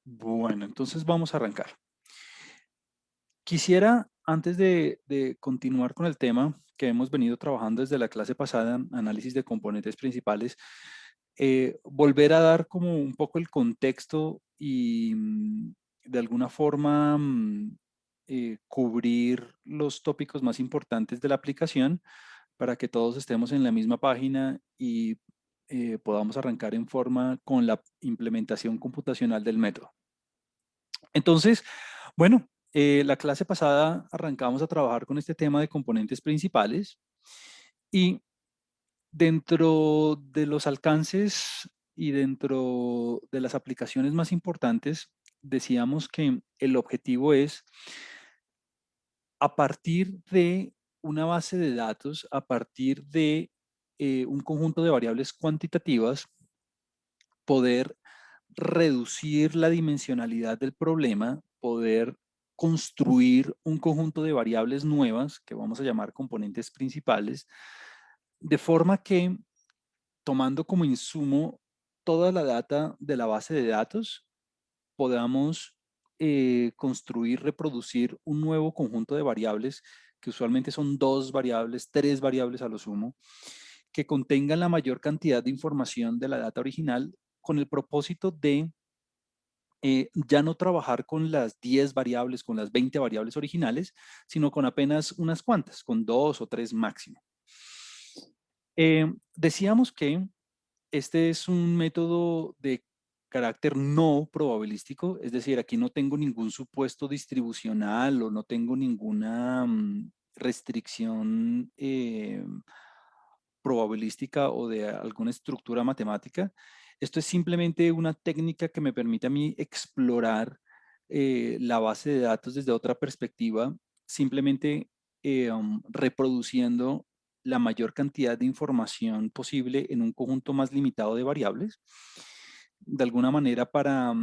Bueno, entonces vamos a arrancar. Quisiera, antes de continuar con el tema que hemos venido trabajando desde la clase pasada, análisis de componentes principales, volver a dar como un poco el contexto y de alguna forma cubrir los tópicos más importantes de la aplicación para que todos estemos en la misma página y podamos arrancar en forma con la implementación computacional del método. Entonces, bueno, la clase pasada arrancamos a trabajar con este tema de componentes principales y dentro de los alcances y dentro de las aplicaciones más importantes, decíamos que el objetivo es a partir de una base de datos, a partir de un conjunto de variables cuantitativas, poder reducir la dimensionalidad del problema, poder construir un conjunto de variables nuevas que vamos a llamar componentes principales, de forma que tomando como insumo toda la data de la base de datos, podamos construir, reproducir un nuevo conjunto de variables que usualmente son dos variables, tres variables a lo sumo, que contengan la mayor cantidad de información de la data original con el propósito de ya no trabajar con las 10 variables, con las 20 variables originales, sino con apenas unas cuantas, con dos o tres máximo. Decíamos que este es un método de carácter no probabilístico, es decir, aquí no tengo ningún supuesto distribucional o no tengo ninguna restricción probabilística o de alguna estructura matemática. Esto es simplemente una técnica que me permite a mí explorar la base de datos desde otra perspectiva, simplemente reproduciendo la mayor cantidad de información posible en un conjunto más limitado de variables, de alguna manera para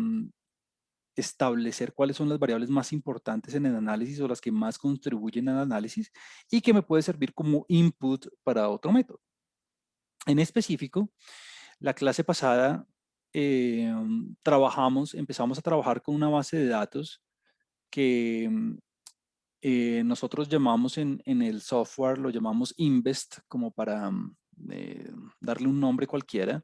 establecer cuáles son las variables más importantes en el análisis o las que más contribuyen al análisis y que me puede servir como input para otro método. En específico, la clase pasada empezamos a trabajar con una base de datos que nosotros llamamos en el software, lo llamamos Invest, como para eh, darle un nombre cualquiera.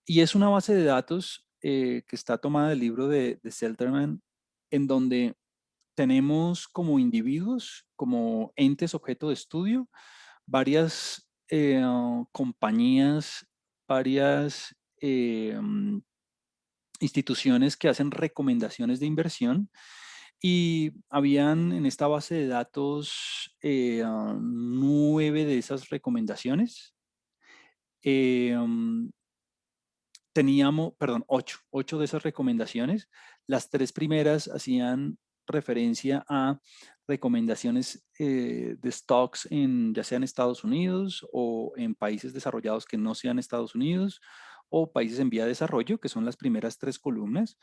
Y es una base de datos que está tomada del libro de Seltherman, en donde tenemos como individuos, como entes objeto de estudio, varias compañías, varias instituciones que hacen recomendaciones de inversión y habían en esta base de datos 9 de esas recomendaciones. Eh, um, Teníamos, perdón, ocho de esas recomendaciones. Las tres primeras hacían referencia a recomendaciones de stocks en ya sea en Estados Unidos o en países desarrollados que no sean Estados Unidos o países en vía de desarrollo, que son las primeras tres columnas.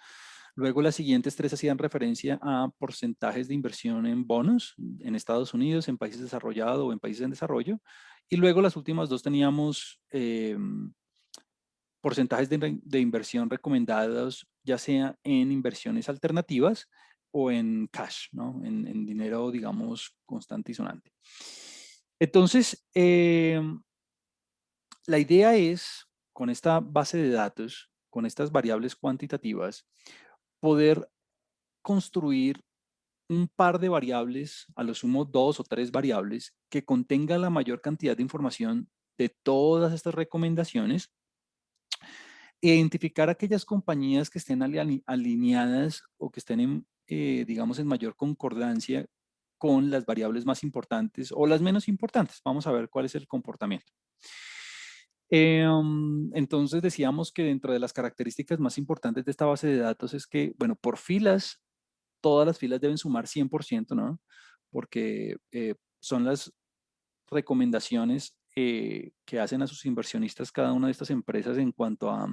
Luego las siguientes tres hacían referencia a porcentajes de inversión en bonos en Estados Unidos, en países desarrollados o en países en desarrollo. Y luego las últimas dos teníamos porcentajes de inversión recomendados, ya sea en inversiones alternativas o en cash, ¿no? En dinero, digamos, constante y sonante. Entonces, la idea es, con esta base de datos, con estas variables cuantitativas, poder construir un par de variables, a lo sumo dos o tres variables, que contenga la mayor cantidad de información de todas estas recomendaciones, identificar aquellas compañías que estén alineadas o que estén en, digamos, en mayor concordancia con las variables más importantes o las menos importantes. Vamos a ver cuál es el comportamiento. Entonces decíamos que dentro de las características más importantes de esta base de datos es que, bueno, por filas, todas las filas deben sumar 100%, ¿no? Porque son las recomendaciones que hacen a sus inversionistas cada una de estas empresas en cuanto a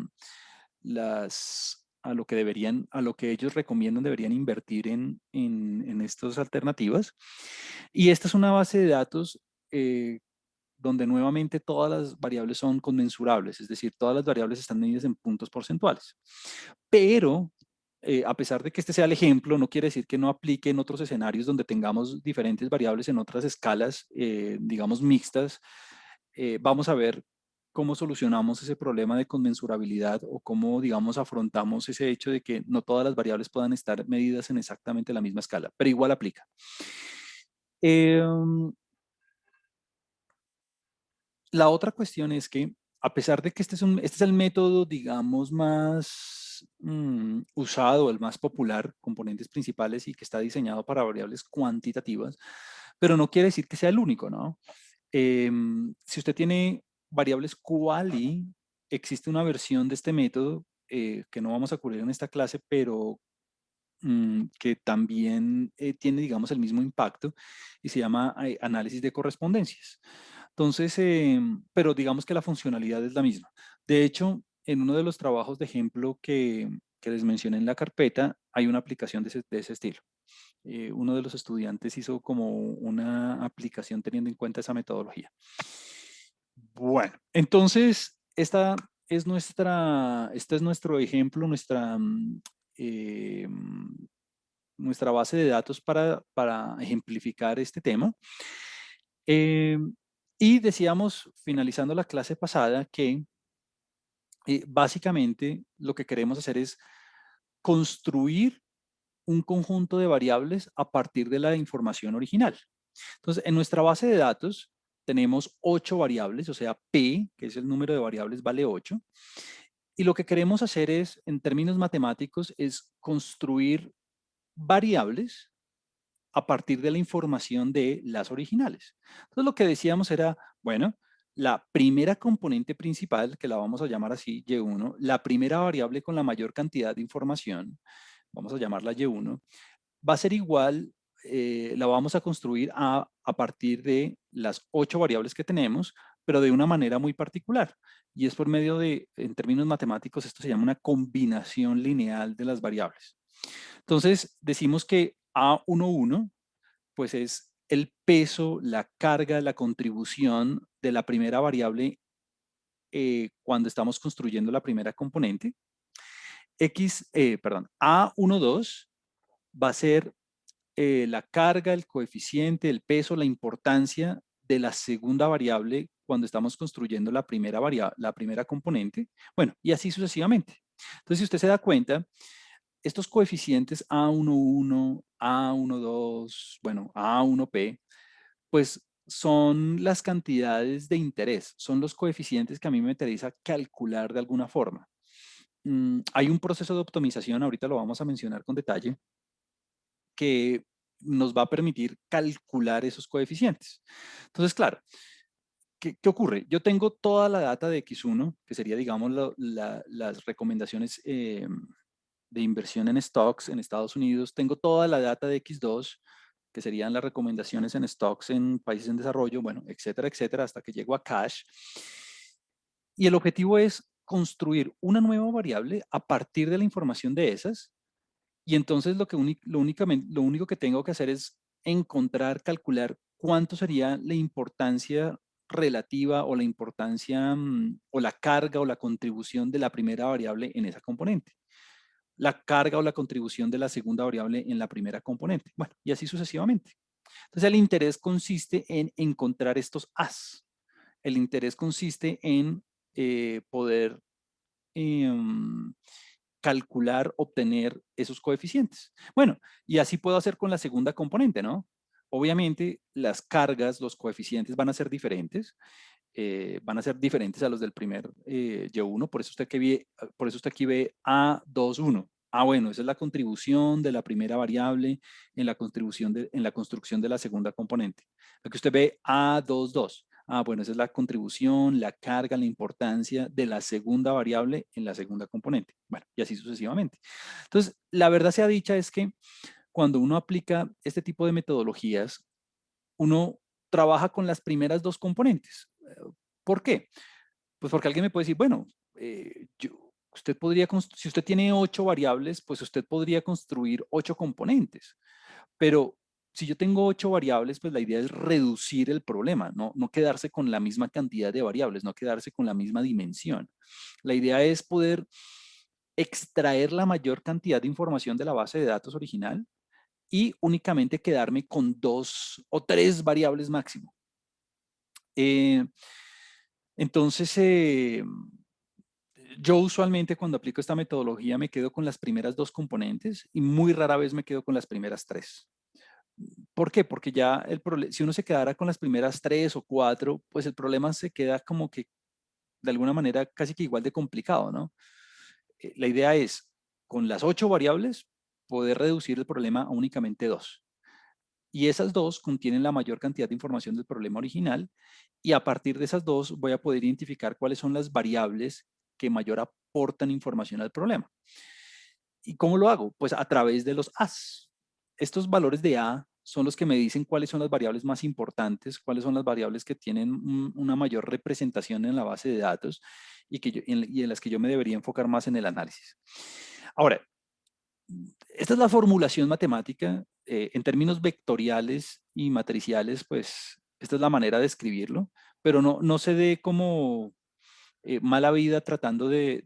a lo que deberían, a lo que ellos recomiendan deberían invertir en estas alternativas. Y esta es una base de datos donde nuevamente todas las variables son conmensurables, es decir, todas las variables están medidas en puntos porcentuales. Pero a pesar de que este sea el ejemplo, no quiere decir que no aplique en otros escenarios donde tengamos diferentes variables en otras escalas, digamos, mixtas. Vamos a ver cómo solucionamos ese problema de conmensurabilidad o cómo, digamos, afrontamos ese hecho de que no todas las variables puedan estar medidas en exactamente la misma escala, pero igual aplica. La otra cuestión es que, a pesar de que este es el método, digamos, más usado, el más popular, componentes principales y que está diseñado para variables cuantitativas, pero no quiere decir que sea el único, ¿no? Si usted tiene variables quali, existe una versión de este método que no vamos a cubrir en esta clase, pero que también tiene, digamos, el mismo impacto y se llama análisis de correspondencias. Entonces, pero digamos que la funcionalidad es la misma. De hecho, en uno de los trabajos de ejemplo que les mencioné en la carpeta, hay una aplicación de ese estilo. Uno de los estudiantes hizo como una aplicación teniendo en cuenta esa metodología. Bueno, entonces, este es nuestro ejemplo, eh, nuestra base de datos para ejemplificar este tema. Eh, y decíamos, finalizando la clase pasada, que básicamente lo que queremos hacer es construir un conjunto de variables a partir de la información original. Entonces, en nuestra base de datos tenemos 8 variables, o sea, P, que es el número de variables, vale 8. Y lo que queremos hacer es, en términos matemáticos, es construir variables a partir de la información de las originales. Entonces, lo que decíamos era, bueno, la primera componente principal, que la vamos a llamar así, Y1, la primera variable con la mayor cantidad de información, vamos a llamarla Y1, va a ser igual, la vamos a construir a partir de las 8 variables que tenemos, pero de una manera muy particular. Y es por medio de, en términos matemáticos, esto se llama una combinación lineal de las variables. Entonces, decimos que A11, pues es el peso, la carga, la contribución de la primera variable cuando estamos construyendo la primera componente. A12 va a ser la carga, el coeficiente, el peso, la importancia de la segunda variable cuando estamos construyendo la primera componente. Bueno, y así sucesivamente. Entonces, si usted se da cuenta, estos coeficientes A11, A12, bueno, A1P, pues son las cantidades de interés, son los coeficientes que a mí me interesa calcular de alguna forma. Hay un proceso de optimización, ahorita lo vamos a mencionar con detalle, que nos va a permitir calcular esos coeficientes. Entonces, claro, ¿qué ocurre? Yo tengo toda la data de X1, que sería, digamos, las recomendaciones de inversión en stocks en Estados Unidos. Tengo toda la data de X2, que serían las recomendaciones en stocks en países en desarrollo, bueno, etcétera, etcétera, hasta que llego a cash. Y el objetivo es construir una nueva variable a partir de la información de esas. Y entonces lo único que tengo que hacer es encontrar, calcular cuánto sería la importancia relativa o la importancia o la carga o la contribución de la primera variable en esa componente. La carga o la contribución de la segunda variable en la primera componente. Bueno, y así sucesivamente. Entonces, el interés consiste en encontrar estos as. El interés consiste en poder em, calcular, obtener esos coeficientes. Bueno, y así puedo hacer con la segunda componente, ¿no? Obviamente, las cargas, los coeficientes van a ser diferentes a los del primer Y1, por eso usted aquí ve A21. Bueno, esa es la contribución de la primera variable en en la construcción de la segunda componente. Lo que usted ve A22. Bueno, esa es la contribución, la carga, la importancia de la segunda variable en la segunda componente. Bueno, y así sucesivamente. Entonces, la verdad sea dicha es que cuando uno aplica este tipo de metodologías, uno trabaja con las primeras dos componentes. ¿Por qué? Pues porque alguien me puede decir, bueno, si usted tiene 8 variables, pues usted podría construir 8 componentes. Pero si yo tengo 8 variables, pues la idea es reducir el problema, no quedarse con la misma cantidad de variables, no quedarse con la misma dimensión. La idea es poder extraer la mayor cantidad de información de la base de datos original y únicamente quedarme con 2 o 3 variables máximo. Eh, entonces, yo usualmente cuando aplico esta metodología me quedo con las primeras 2 componentes y muy rara vez me quedo con las primeras 3. ¿Por qué? Porque ya si uno se quedara con las primeras 3 o 4, pues el problema se queda como que de alguna manera casi que igual de complicado, ¿no? La idea es, con las 8 variables, poder reducir el problema a únicamente 2. Y esas 2 contienen la mayor cantidad de información del problema original y a partir de esas 2 voy a poder identificar cuáles son las variables que mayor aportan información al problema. ¿Y cómo lo hago? Pues a través de los A's. Estos valores de A son los que me dicen cuáles son las variables más importantes, cuáles son las variables que tienen una mayor representación en la base de datos y en las que yo me debería enfocar más en el análisis. Ahora, esta es la formulación matemática. En términos vectoriales y matriciales, pues esta es la manera de escribirlo, pero no se dé como mala vida tratando de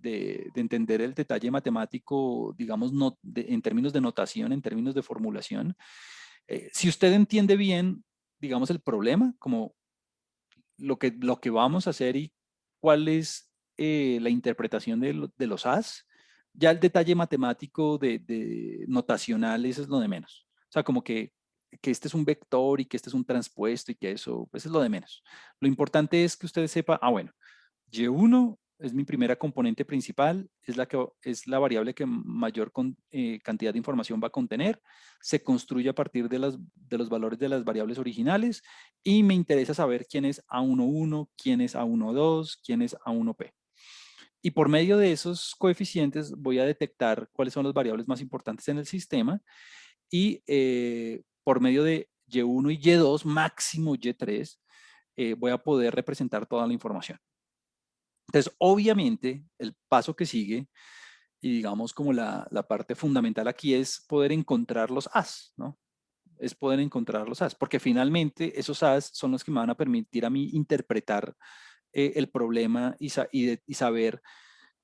entender el detalle matemático, digamos, en términos de notación, en términos de formulación. Si usted entiende bien, digamos, el problema, como lo que vamos a hacer y cuál es la interpretación de los As, ya el detalle matemático de notacional, eso es lo de menos. O sea, como que este es un vector y que este es un transpuesto y que eso, pues es lo de menos. Lo importante es que usted sepa, bueno, Y1 es mi primera componente principal, es la variable que mayor cantidad de información va a contener, se construye a partir de los valores de las variables originales y me interesa saber quién es A11, quién es A12, quién es A1P. Y por medio de esos coeficientes voy a detectar cuáles son las variables más importantes en el sistema y por medio de Y1 y Y2, máximo Y3, voy a poder representar toda la información. Entonces, obviamente, el paso que sigue, y digamos como la parte fundamental aquí es poder encontrar los As, ¿no? Es poder encontrar los As, porque finalmente esos As son los que me van a permitir a mí interpretar el problema y saber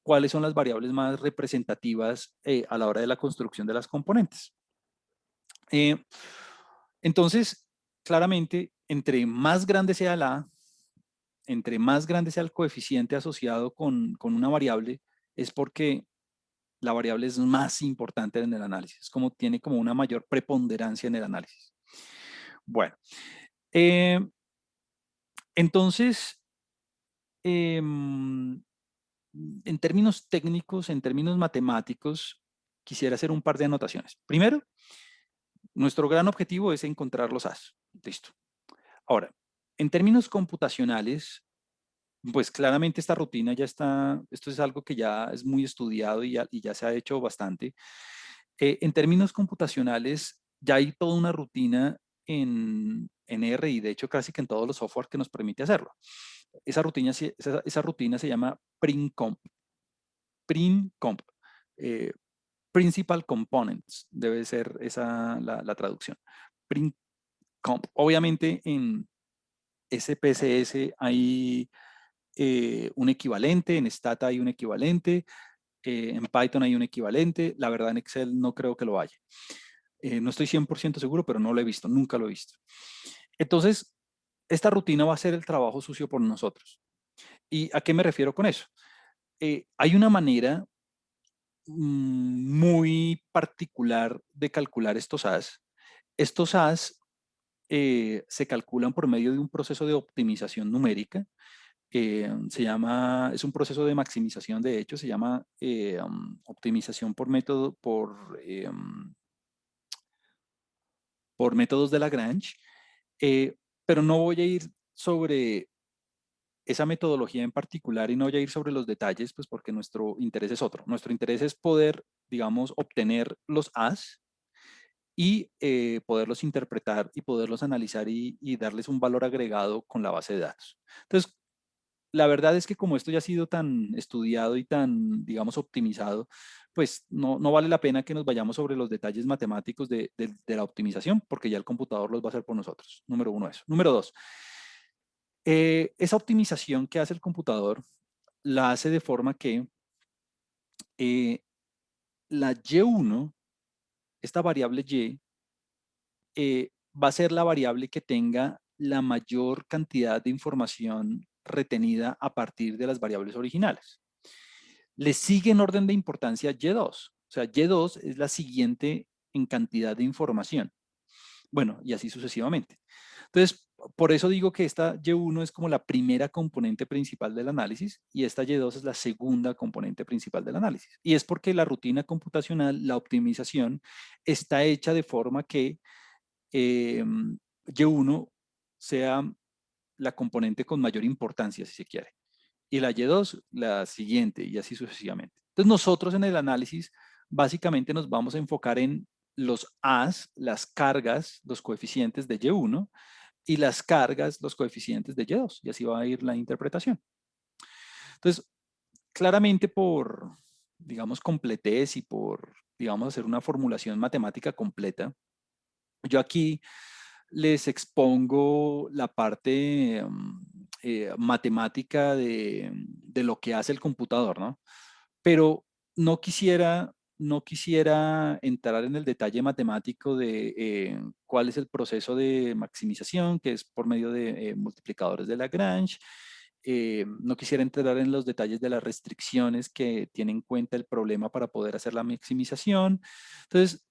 cuáles son las variables más representativas a la hora de la construcción de las componentes. Eh, entonces, claramente, entre más grande sea la A, entre más grande sea el coeficiente asociado con una variable, es porque la variable es más importante en el análisis, tiene como una mayor preponderancia en el análisis. Bueno, eh, entonces, en términos técnicos, en términos matemáticos, quisiera hacer un par de anotaciones. Primero, nuestro gran objetivo es encontrar los As. Listo. Ahora, en términos computacionales, pues claramente esta rutina ya está, esto es algo que ya es muy estudiado y ya se ha hecho bastante. En términos computacionales, ya hay toda una rutina en R y de hecho casi que en todos los software que nos permite hacerlo. Esa rutina se llama PRINCOMP. PRINCOMP. eh, Principal Components, debe ser esa la traducción. PRINCOMP. Obviamente en SPSS hay un equivalente, en Stata hay un equivalente, en Python hay un equivalente, la verdad en Excel no creo que lo haya. No estoy 100% seguro, pero no lo he visto, nunca lo he visto. Entonces, esta rutina va a ser el trabajo sucio por nosotros. ¿Y a qué me refiero con eso? Hay una manera muy particular de calcular estos As. Estos As se calculan por medio de un proceso de optimización numérica. Es un proceso de maximización, de hecho, se llama optimización por métodos de Lagrange, pero no voy a ir sobre esa metodología en particular y no voy a ir sobre los detalles, pues porque nuestro interés es otro. Nuestro interés es poder, digamos, obtener los As y poderlos interpretar y poderlos analizar y darles un valor agregado con la base de datos. Entonces, la verdad es que como esto ya ha sido tan estudiado y tan, digamos, optimizado, pues no vale la pena que nos vayamos sobre los detalles matemáticos de la optimización, porque ya el computador los va a hacer por nosotros. Número uno eso. Número dos, esa optimización que hace el computador la hace de forma que la Y1, esta variable Y, va a ser la variable que tenga la mayor cantidad de información retenida a partir de las variables originales. Le sigue en orden de importancia Y2. O sea, Y2 es la siguiente en cantidad de información. Bueno, y así sucesivamente. Entonces, por eso digo que esta Y1 es como la primera componente principal del análisis y esta Y2 es la segunda componente principal del análisis. Y es porque la rutina computacional, la optimización, está hecha de forma que Y1 sea la componente con mayor importancia, si se quiere, y la Y2 la siguiente, y así sucesivamente. Entonces nosotros en el análisis básicamente nos vamos a enfocar en los A's, las cargas, los coeficientes de Y1, y las cargas, los coeficientes de Y2, y así va a ir la interpretación. Entonces, claramente por, digamos, completez y por, digamos, hacer una formulación matemática completa, yo aquí les expongo la parte matemática de lo que hace el computador, ¿no? Pero no quisiera entrar en el detalle matemático de cuál es el proceso de maximización, que es por medio de multiplicadores de Lagrange. No quisiera entrar en los detalles de las restricciones que tiene en cuenta el problema para poder hacer la maximización. Entonces,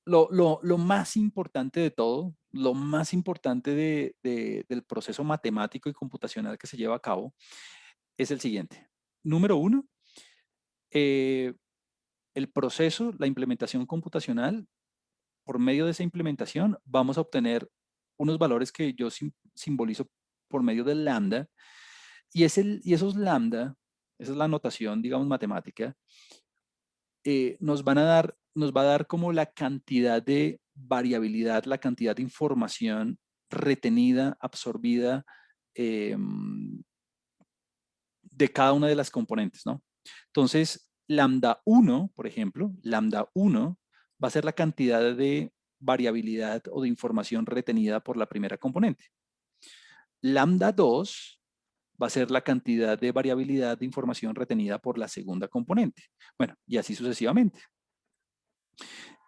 lo más importante de todo, lo más importante del proceso matemático y computacional que se lleva a cabo es el siguiente. Número uno, eh, el proceso, la implementación computacional, por medio de esa implementación vamos a obtener unos valores que yo simbolizo por medio del lambda, y esos lambda, esa es la notación, digamos, matemática, nos va a dar como la cantidad de variabilidad, la cantidad de información retenida, absorbida eh, de cada una de las componentes, ¿no? Entonces, lambda 1, por ejemplo, lambda 1 va a ser la cantidad de variabilidad o de información retenida por la primera componente. Lambda 2 va a ser la cantidad de variabilidad de información retenida por la segunda componente. Bueno, y así sucesivamente.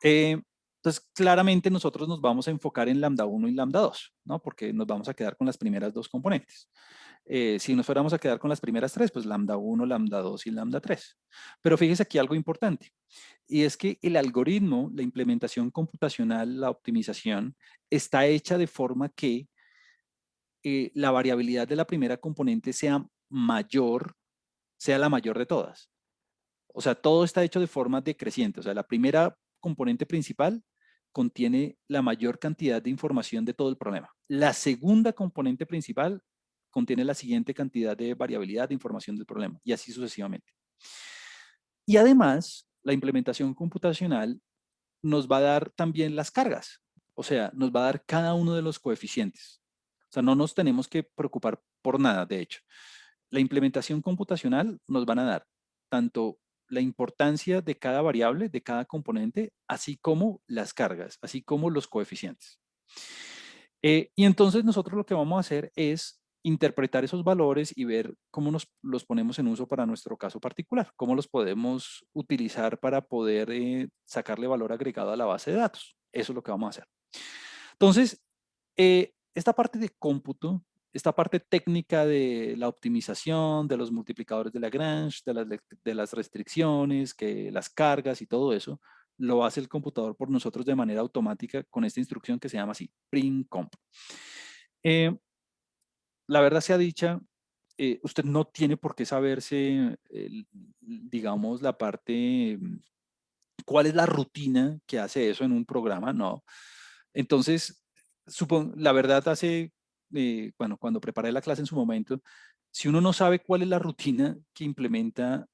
Entonces, claramente nosotros nos vamos a enfocar en lambda 1 y lambda 2, ¿no? Porque nos vamos a quedar con las primeras dos componentes. Si nos fuéramos a quedar con las primeras tres, pues lambda 1, lambda 2 y lambda 3. Pero fíjese aquí algo importante, y es que el algoritmo, la implementación computacional, la optimización, está hecha de forma que la variabilidad de la primera componente sea mayor, sea la mayor de todas. O sea, todo está hecho de forma decreciente. O sea, la primera componente principal contiene la mayor cantidad de información de todo el problema. La segunda componente principal contiene la siguiente cantidad de variabilidad de información del problema, y así sucesivamente. Y además, la implementación computacional nos va a dar también las cargas. O sea, nos va a dar cada uno de los coeficientes. O sea, no nos tenemos que preocupar por nada, de hecho. La implementación computacional nos van a dar tanto la importancia de cada variable, de cada componente, así como las cargas, así como los coeficientes. Y entonces nosotros lo que vamos a hacer es interpretar esos valores y ver cómo nos los ponemos en uso para nuestro caso particular, cómo los podemos utilizar para poder sacarle valor agregado a la base de datos. Eso es lo que vamos a hacer. Entonces, esta parte de cómputo, esta parte técnica de la optimización, de los multiplicadores de Lagrange, de las restricciones, que las cargas y todo eso, lo hace el computador por nosotros de manera automática con esta instrucción que se llama así, printcomp. Eh, la verdad sea dicha, usted no tiene por qué saberse, digamos, la parte, cuál es la rutina que hace eso en un programa, no. Entonces, la verdad bueno, cuando preparé la clase en su momento, si uno no sabe cuál es la rutina que implementa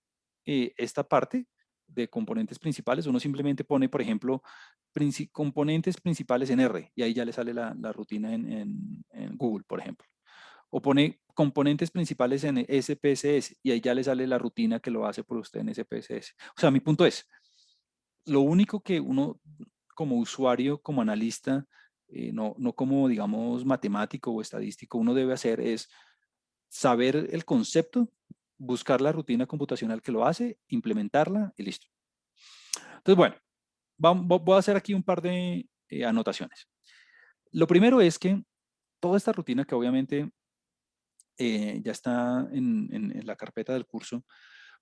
esta parte de componentes principales, uno simplemente pone, por ejemplo, componentes principales en R y ahí ya le sale la rutina en Google, por ejemplo. O pone componentes principales en SPSS y ahí ya le sale la rutina que lo hace por usted en SPSS. O sea, mi punto es, lo único que uno como usuario, como analista, no como, digamos, matemático o estadístico, uno debe hacer es saber el concepto, buscar la rutina computacional que lo hace, implementarla y listo. Entonces, bueno, voy a hacer aquí un par de anotaciones. Lo primero es que toda esta rutina que obviamente ya está en la carpeta del curso,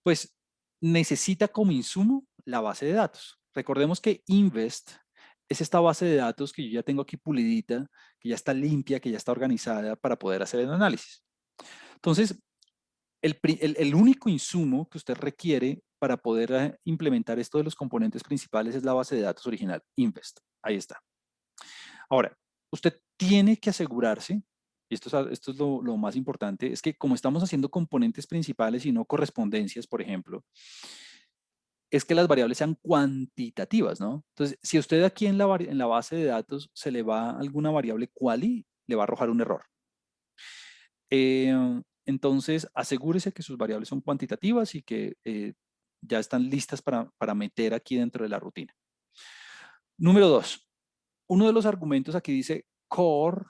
pues necesita como insumo la base de datos. Recordemos que Invest es esta base de datos que yo ya tengo aquí pulidita, que ya está limpia, que ya está organizada para poder hacer el análisis. Entonces, el único insumo que usted requiere para poder implementar esto de los componentes principales es la base de datos original, Invest. Ahí está. Ahora, usted tiene que asegurarse, y esto es lo más importante, es que como estamos haciendo componentes principales y no correspondencias, por ejemplo, es que las variables sean cuantitativas, ¿no? Entonces, si usted aquí en la base de datos se le va alguna variable quali, le va a arrojar un error. Eh, entonces, asegúrese que sus variables son cuantitativas y que ya están listas para meter aquí dentro de la rutina. Número 2, uno de los argumentos aquí dice core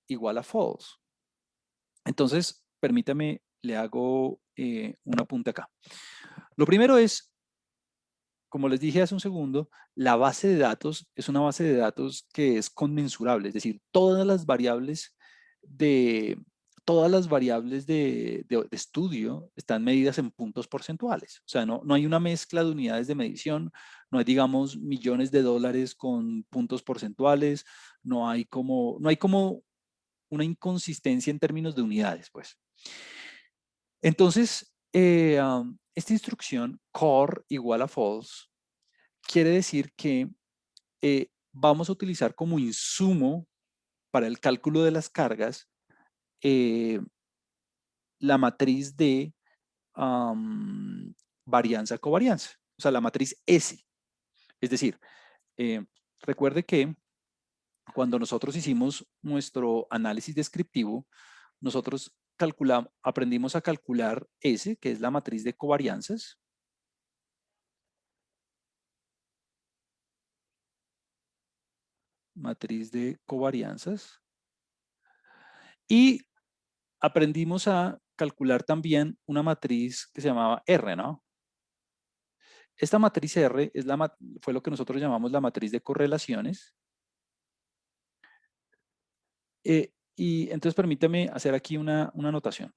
igual a false. Entonces, permítame, le hago un apunte acá. Lo primero es, como les dije hace un segundo, la base de datos es una base de datos que es conmensurable, es decir, todas las variables de estudio están medidas en puntos porcentuales. O sea, no hay una mezcla de unidades de medición, no hay, digamos, millones de dólares con puntos porcentuales, no hay como una inconsistencia en términos de unidades, pues. Entonces, esta instrucción core igual a false quiere decir que vamos a utilizar como insumo para el cálculo de las cargas eh, la matriz de varianza-covarianza, o sea, la matriz S. Es decir, eh, recuerde que cuando nosotros hicimos nuestro análisis descriptivo, nosotros aprendimos a calcular S, que es la matriz de covarianzas, y aprendimos a calcular también una matriz que se llamaba R, ¿no? Esta matriz R fue lo que nosotros llamamos la matriz de correlaciones. Y entonces permítame hacer aquí una anotación.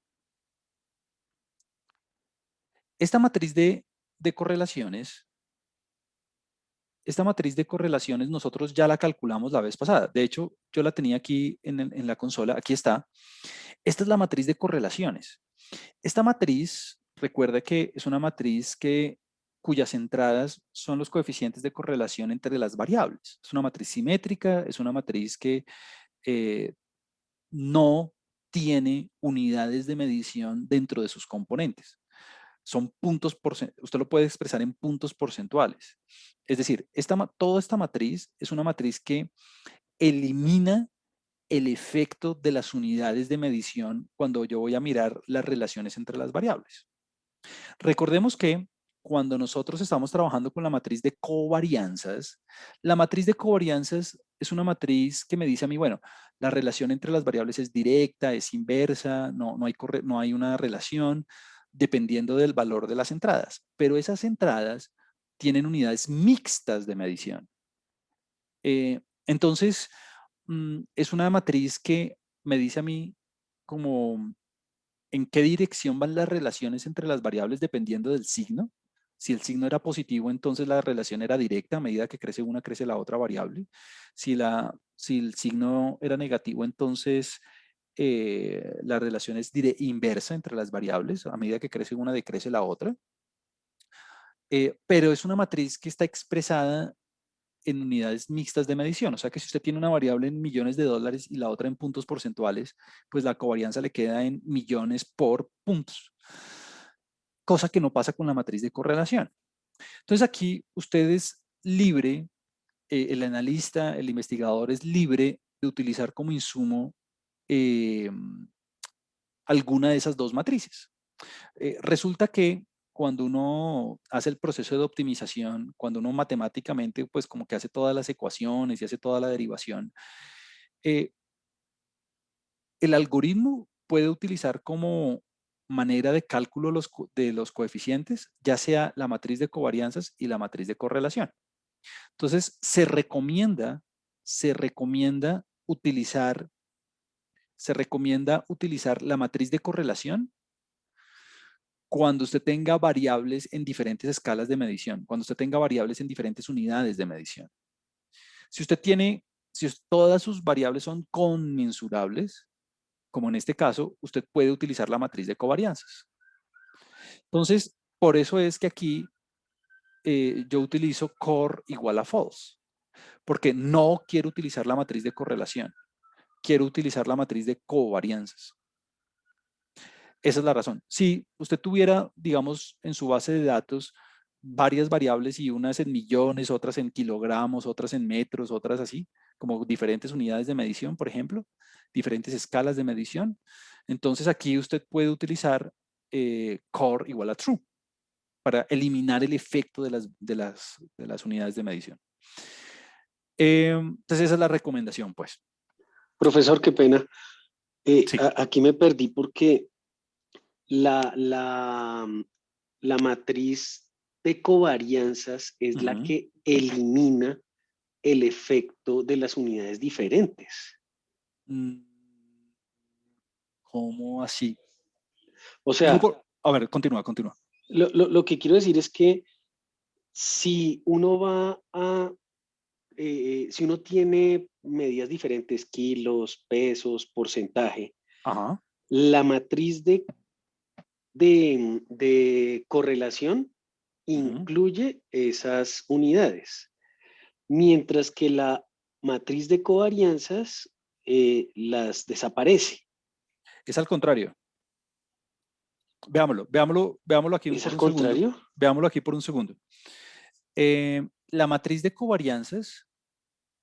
Esta matriz de correlaciones, nosotros ya la calculamos la vez pasada. De hecho, yo la tenía aquí en la consola. Aquí está. Esta es la matriz de correlaciones. Esta matriz, recuerda que es una matriz cuyas entradas son los coeficientes de correlación entre las variables. Es una matriz simétrica, es una matriz que eh, no tiene unidades de medición dentro de sus componentes. Son puntos usted lo puede expresar en puntos porcentuales. Es decir, toda esta matriz es una matriz que elimina el efecto de las unidades de medición cuando yo voy a mirar las relaciones entre las variables. Recordemos que cuando nosotros estamos trabajando con la matriz de covarianzas, la matriz de covarianzas es una matriz que me dice a mí, bueno, la relación entre las variables es directa, es inversa, no hay una relación dependiendo del valor de las entradas, pero esas entradas tienen unidades mixtas de medición. Entonces, es una matriz que me dice a mí como en qué dirección van las relaciones entre las variables dependiendo del signo. Si el signo era positivo, entonces la relación era directa, a medida que crece una, crece la otra variable. Si el signo era negativo, entonces la relación es inversa entre las variables, a medida que crece una, decrece la otra. Pero es una matriz que está expresada en unidades mixtas de medición. O sea que si usted tiene una variable en millones de dólares y la otra en puntos porcentuales, pues la covarianza le queda en millones por puntos. Cosa que no pasa con la matriz de correlación. Entonces aquí usted es libre, el analista, el investigador es libre de utilizar como insumo eh, alguna de esas dos matrices. Resulta que cuando uno hace el proceso de optimización, cuando uno matemáticamente, pues como que hace todas las ecuaciones y hace toda la derivación, eh, el algoritmo puede utilizar como manera de cálculo de los coeficientes, ya sea la matriz de covarianzas y la matriz de correlación. Entonces, se recomienda utilizar la matriz de correlación cuando usted tenga variables en diferentes escalas de medición, cuando usted tenga variables en diferentes unidades de medición. Si usted tiene, si todas sus variables son conmensurables, como en este caso, usted puede utilizar la matriz de covarianzas. Entonces, por eso es que aquí yo utilizo core igual a false, porque no quiero utilizar la matriz de correlación, quiero utilizar la matriz de covarianzas. Esa es la razón. Si usted tuviera, digamos, en su base de datos varias variables y unas en millones, otras en kilogramos, otras en metros, otras así, como diferentes unidades de medición, por ejemplo, diferentes escalas de medición, entonces aquí usted puede utilizar core igual a true para eliminar el efecto de las unidades de medición. Entonces esa es la recomendación, pues. Profesor, qué pena. Sí. Aquí me perdí porque la, la, la matriz de covarianzas es la que elimina el efecto de las unidades diferentes. ¿Cómo así? O sea, A ver, continúa. lo que quiero decir es que si uno va a, si uno tiene medidas diferentes, kilos, pesos, porcentaje, Ajá. la matriz de correlación incluye esas unidades, mientras que la matriz de covarianzas las desaparece. Es al contrario. Veámoslo aquí ¿Es por al un segundo. contrario? Veámoslo aquí por un segundo. La matriz de covarianzas,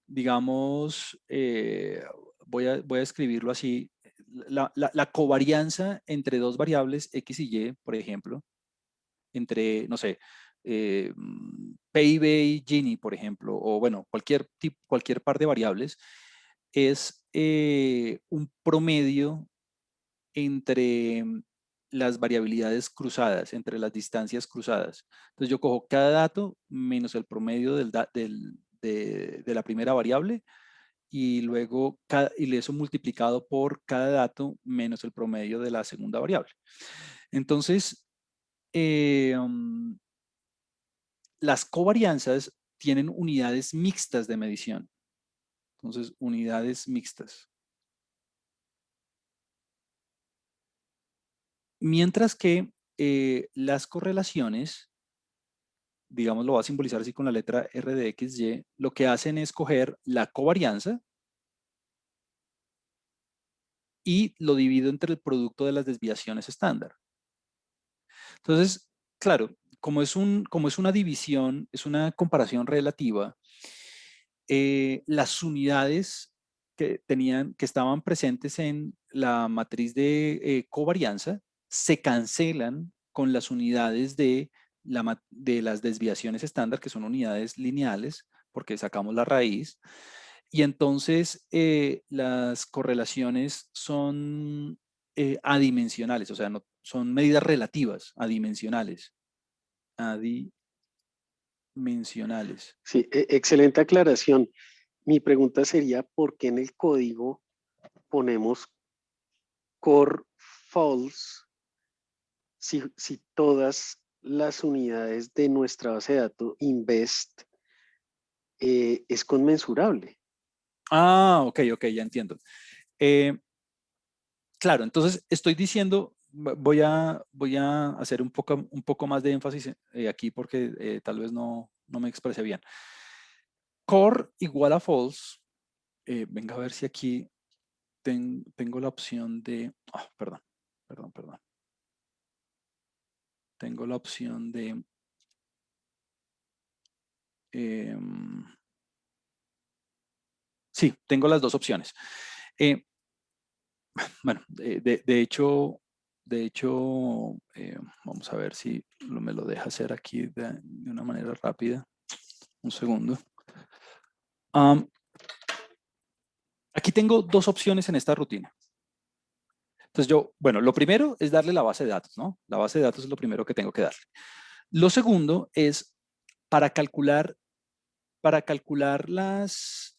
digamos, voy a escribirlo así. La covarianza entre dos variables X y Y, por ejemplo, entre, no sé, PIB y Gini, por ejemplo, o bueno, cualquier par de variables, es un promedio entre las variabilidades cruzadas, entre las distancias cruzadas. Entonces yo cojo cada dato menos el promedio de la primera variable y luego y eso multiplicado por cada dato menos el promedio de la segunda variable. Entonces, las covarianzas tienen unidades mixtas de medición. Entonces, unidades mixtas. Mientras que las correlaciones, digamos, lo va a simbolizar así con la letra R de XY, lo que hacen es coger la covarianza y lo divido entre el producto de las desviaciones estándar. Entonces, claro, como es una división, es una comparación relativa, las unidades que estaban presentes en la matriz de covarianza se cancelan con las unidades de las desviaciones estándar, que son unidades lineales, porque sacamos la raíz. Y entonces las correlaciones son adimensionales, o sea, no, son medidas relativas, adimensionales. Adimensionales. Sí, excelente aclaración. Mi pregunta sería, ¿por qué en el código ponemos core false si todas las unidades de nuestra base de datos invest es conmensurable? Ah, ok, ya entiendo. Claro, entonces estoy diciendo, voy a hacer un poco más de énfasis aquí porque tal vez no me expresé bien. Core igual a false. Venga a ver si aquí tengo la opción de, perdón. Tengo la opción de, sí, tengo las dos opciones. Bueno, de hecho, vamos a ver si me lo deja hacer aquí de una manera rápida. Un segundo. Aquí tengo dos opciones en esta rutina. Entonces yo, bueno, lo primero es darle la base de datos, ¿no? La base de datos es lo primero que tengo que darle. Lo segundo es para calcular, las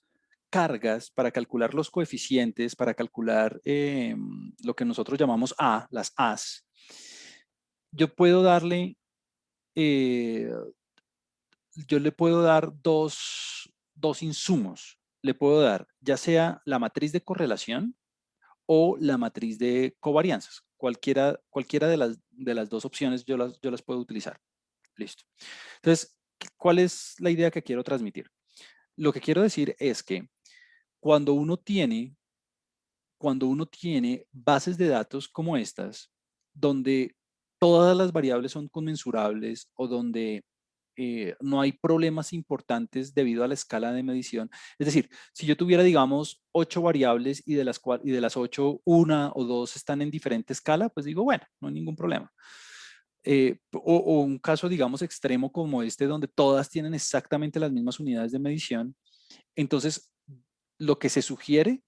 cargas, para calcular los coeficientes, para calcular lo que nosotros llamamos A, las A's, yo puedo darle, eh, yo le puedo dar dos insumos. Le puedo dar ya sea la matriz de correlación o la matriz de covarianzas. Cualquiera de las dos opciones yo las puedo utilizar. Listo. Entonces, ¿cuál es la idea que quiero transmitir? Lo que quiero decir es que cuando uno tiene, bases de datos como estas, donde todas las variables son conmensurables o donde no hay problemas importantes debido a la escala de medición. Es decir, si yo tuviera, digamos, 8 variables y de las 8, una o dos están en diferente escala, pues digo, bueno, no hay ningún problema. O un caso, digamos, extremo como este, donde todas tienen exactamente las mismas unidades de medición. Entonces, lo que se sugiere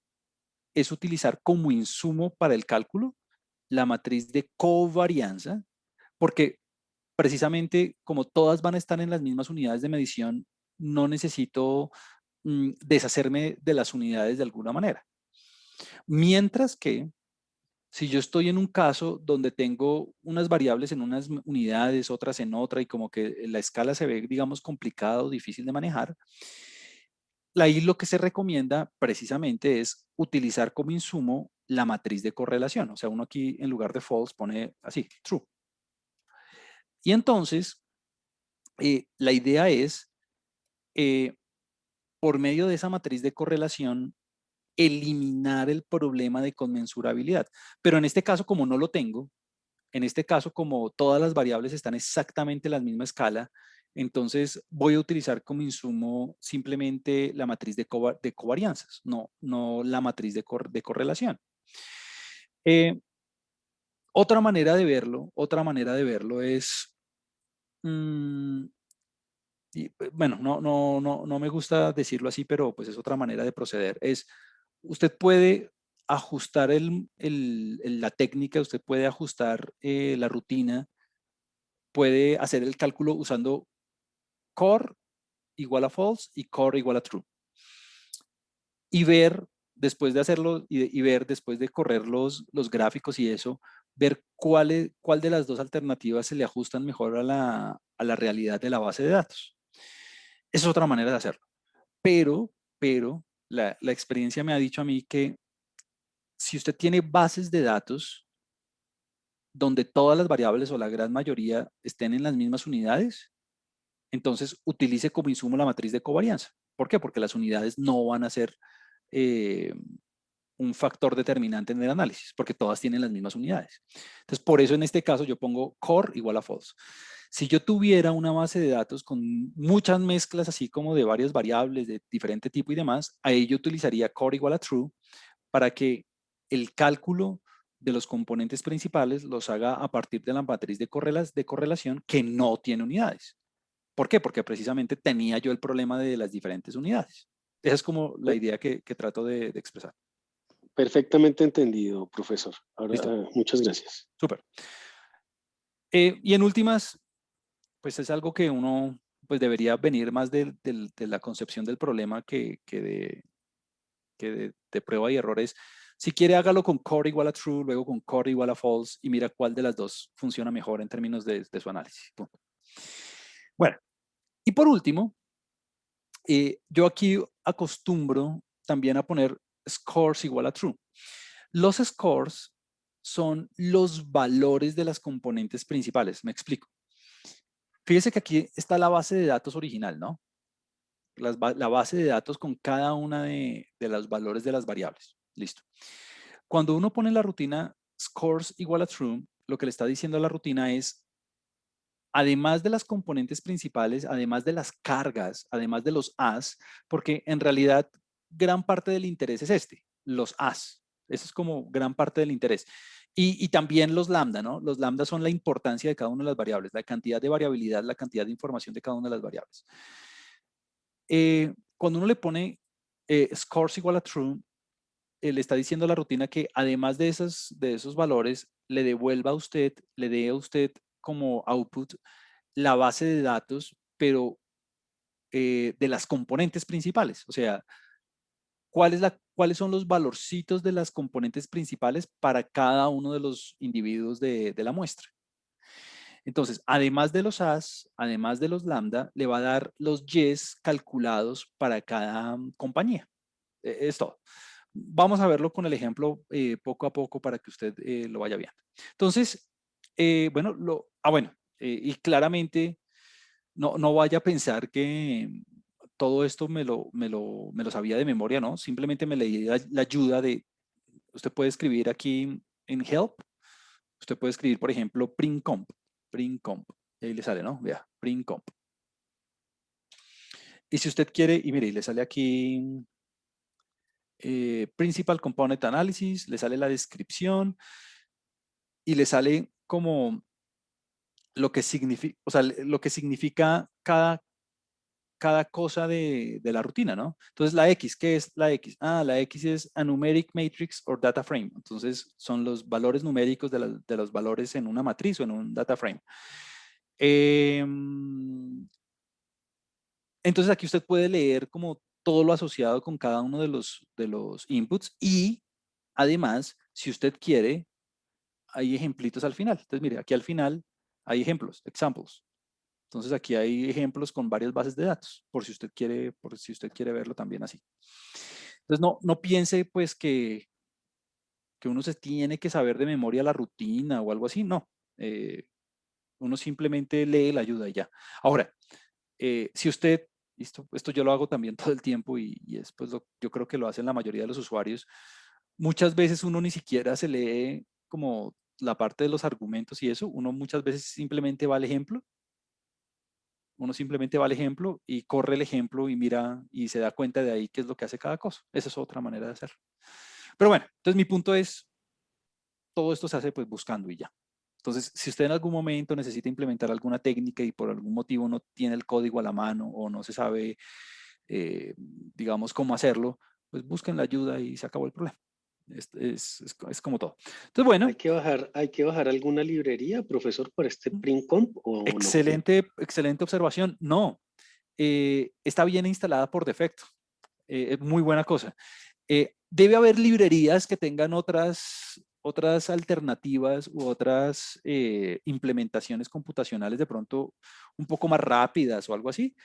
es utilizar como insumo para el cálculo la matriz de covarianza, porque precisamente como todas van a estar en las mismas unidades de medición, no necesito deshacerme de las unidades de alguna manera. Mientras que si yo estoy en un caso donde tengo unas variables en unas unidades, otras en otra, y como que la escala se ve, digamos, complicada o difícil de manejar, ahí lo que se recomienda precisamente es utilizar como insumo la matriz de correlación. O sea, uno aquí en lugar de false pone así, true. Y entonces, la idea es, por medio de esa matriz de correlación, eliminar el problema de conmensurabilidad. Pero en este caso, como no lo tengo, en este caso, como todas las variables están exactamente en la misma escala, entonces voy a utilizar como insumo simplemente la matriz de covarianzas, no la matriz de correlación. Eh, otra manera de verlo es, bueno, no me gusta decirlo así, pero pues es otra manera de proceder. Usted puede ajustar la técnica, usted puede ajustar la rutina, puede hacer el cálculo usando core igual a false y core igual a true. Y ver, después de hacerlo y ver, después de correr los gráficos y eso, ver cuál de las dos alternativas se le ajustan mejor a la realidad de la base de datos. Esa es otra manera de hacerlo. Pero la experiencia me ha dicho a mí que si usted tiene bases de datos donde todas las variables o la gran mayoría estén en las mismas unidades, entonces utilice como insumo la matriz de covarianza. ¿Por qué? Porque las unidades no van a ser eh, un factor determinante en el análisis, porque todas tienen las mismas unidades. Entonces, por eso en este caso yo pongo core igual a false. Si yo tuviera una base de datos con muchas mezclas, así como de varias variables de diferente tipo y demás, ahí yo utilizaría core igual a true para que el cálculo de los componentes principales los haga a partir de la matriz de correlación que no tiene unidades. ¿Por qué? Porque precisamente tenía yo el problema de las diferentes unidades. Esa es como la Pe- idea que trato de expresar. Perfectamente entendido, profesor. Ahora, ¿Listo? muchas gracias. Súper. Y en últimas, pues es algo que uno pues debería venir más de la concepción del problema que de prueba y errores. Si quiere, hágalo con core igual a true, luego con core igual a false y mira cuál de las dos funciona mejor en términos de su análisis. Punto. Bueno, y por último, yo aquí acostumbro también a poner scores igual a true. Los scores son los valores de las componentes principales. Me explico. Fíjese que aquí está la base de datos original, ¿no? La base de datos con cada una de los valores de las variables. Listo. Cuando uno pone la rutina scores igual a true, lo que le está diciendo a la rutina es, además de las componentes principales, además de las cargas, además de los as, porque en realidad gran parte del interés es los as. Eso es como gran parte del interés. Y también los lambda, ¿no? Los lambda son la importancia de cada una de las variables, la cantidad de variabilidad, la cantidad de información de cada una de las variables. Cuando uno le pone scores igual a true, le está diciendo a la rutina que además de esos valores, le devuelva a usted, le dé a usted como output la base de datos, pero de las componentes principales. O sea, cuáles son los valorcitos de las componentes principales para cada uno de los individuos de la muestra. Entonces, además de los as, además de los lambda, le va a dar los yes calculados para cada compañía. Es todo. Vamos a verlo con el ejemplo poco a poco para que usted lo vaya viendo. Entonces, bueno, y claramente no vaya a pensar que todo esto me lo sabía de memoria, ¿no? Simplemente me leí la ayuda usted puede escribir aquí en help, usted puede escribir, por ejemplo, printcomp, y ahí le sale, ¿no? Vea, printcomp. Y si usted quiere, y mire, le sale aquí Principal Component Analysis, le sale la descripción y le sale como lo que significa, o sea, lo que significa cada cosa de la rutina, ¿no? Entonces, la X, ¿qué es la X? La X es a numeric matrix or data frame. Entonces, son los valores numéricos de los valores en una matriz o en un data frame. Entonces, aquí usted puede leer como todo lo asociado con cada uno de los inputs y además, si usted quiere, hay ejemplitos al final. Entonces, mire, aquí al final hay ejemplos, examples. Entonces, aquí hay ejemplos con varias bases de datos, por si usted quiere verlo también así. Entonces, no piense pues que uno se tiene que saber de memoria la rutina o algo así, no. Uno simplemente lee la ayuda y ya. Ahora, si usted, esto yo lo hago también todo el tiempo y es pues yo creo que lo hacen la mayoría de los usuarios, muchas veces uno ni siquiera se lee como la parte de los argumentos y eso, uno muchas veces simplemente va al ejemplo. Uno simplemente va al ejemplo y corre el ejemplo y mira y se da cuenta de ahí qué es lo que hace cada cosa. Esa es otra manera de hacerlo. Pero bueno, entonces mi punto es, todo esto se hace pues buscando y ya. Entonces, si usted en algún momento necesita implementar alguna técnica y por algún motivo no tiene el código a la mano o no se sabe, digamos, cómo hacerlo, pues busquen la ayuda y se acabó el problema. Es como todo. Entonces, bueno, Hay que bajar alguna librería, profesor, para este print comp o no? excelente observación. No, está bien instalada por defecto. Es muy buena cosa. Debe haber librerías que tengan otras alternativas u otras implementaciones computacionales de pronto un poco más rápidas o algo así,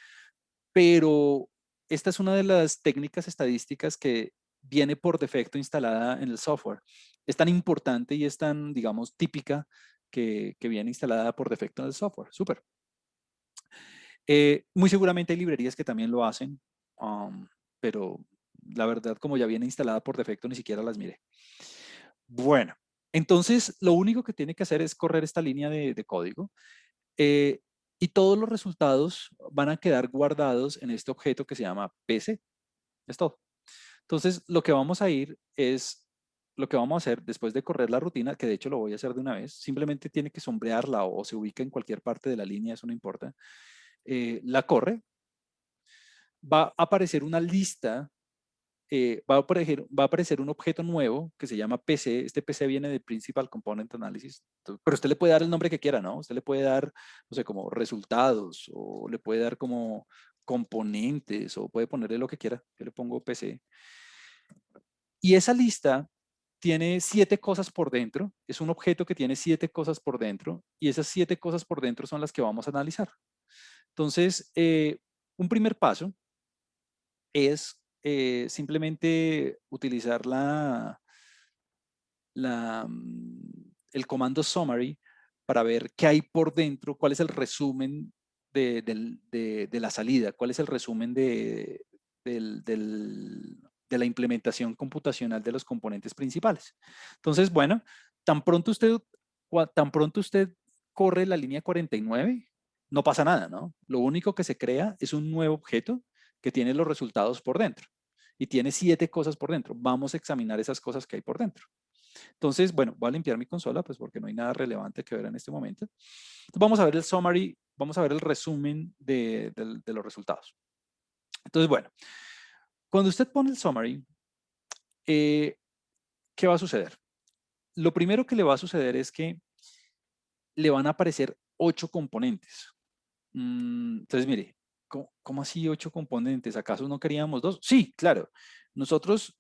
pero esta es una de las técnicas estadísticas que viene por defecto instalada en el software. Es tan importante y es tan, digamos, típica que viene instalada por defecto en el software. Súper. Muy seguramente hay librerías que también lo hacen, pero la verdad, como ya viene instalada por defecto, ni siquiera las miré. Bueno, entonces lo único que tiene que hacer es correr esta línea de código y todos los resultados van a quedar guardados en este objeto que se llama PC. Es todo. Entonces, lo que vamos a hacer después de correr la rutina, que de hecho lo voy a hacer de una vez, simplemente tiene que sombrearla o se ubica en cualquier parte de la línea, eso no importa. La corre, va a aparecer una lista, va a aparecer un objeto nuevo que se llama PC. Este PC viene de Principal Component Analysis, pero usted le puede dar el nombre que quiera, ¿no? Usted le puede dar, no sé, como resultados o le puede dar como componentes o puede ponerle lo que quiera. Yo le pongo PC. Y esa lista tiene 7 cosas por dentro. Es un objeto que tiene 7 cosas por dentro y esas 7 cosas por dentro son las que vamos a analizar. Entonces, un primer paso es simplemente utilizar el comando summary para ver qué hay por dentro, cuál es el resumen de la salida, cuál es el resumen de la implementación computacional de los componentes principales. Entonces, bueno, tan pronto usted, tan pronto usted corre la línea 49, no pasa nada, ¿no? Lo único que se crea es un nuevo objeto que tiene los resultados por dentro y tiene 7 cosas por dentro. Vamos a examinar esas cosas que hay por dentro. Entonces, bueno, voy a limpiar mi consola, pues porque no hay nada relevante que ver en este momento. Entonces, vamos a ver el summary, vamos a ver el resumen de los resultados. Entonces, bueno, cuando usted pone el summary, ¿qué va a suceder? Lo primero que le va a suceder es que le van a aparecer 8 componentes. Entonces, mire, ¿cómo así 8 componentes? ¿Acaso no queríamos 2? Sí, claro. Nosotros,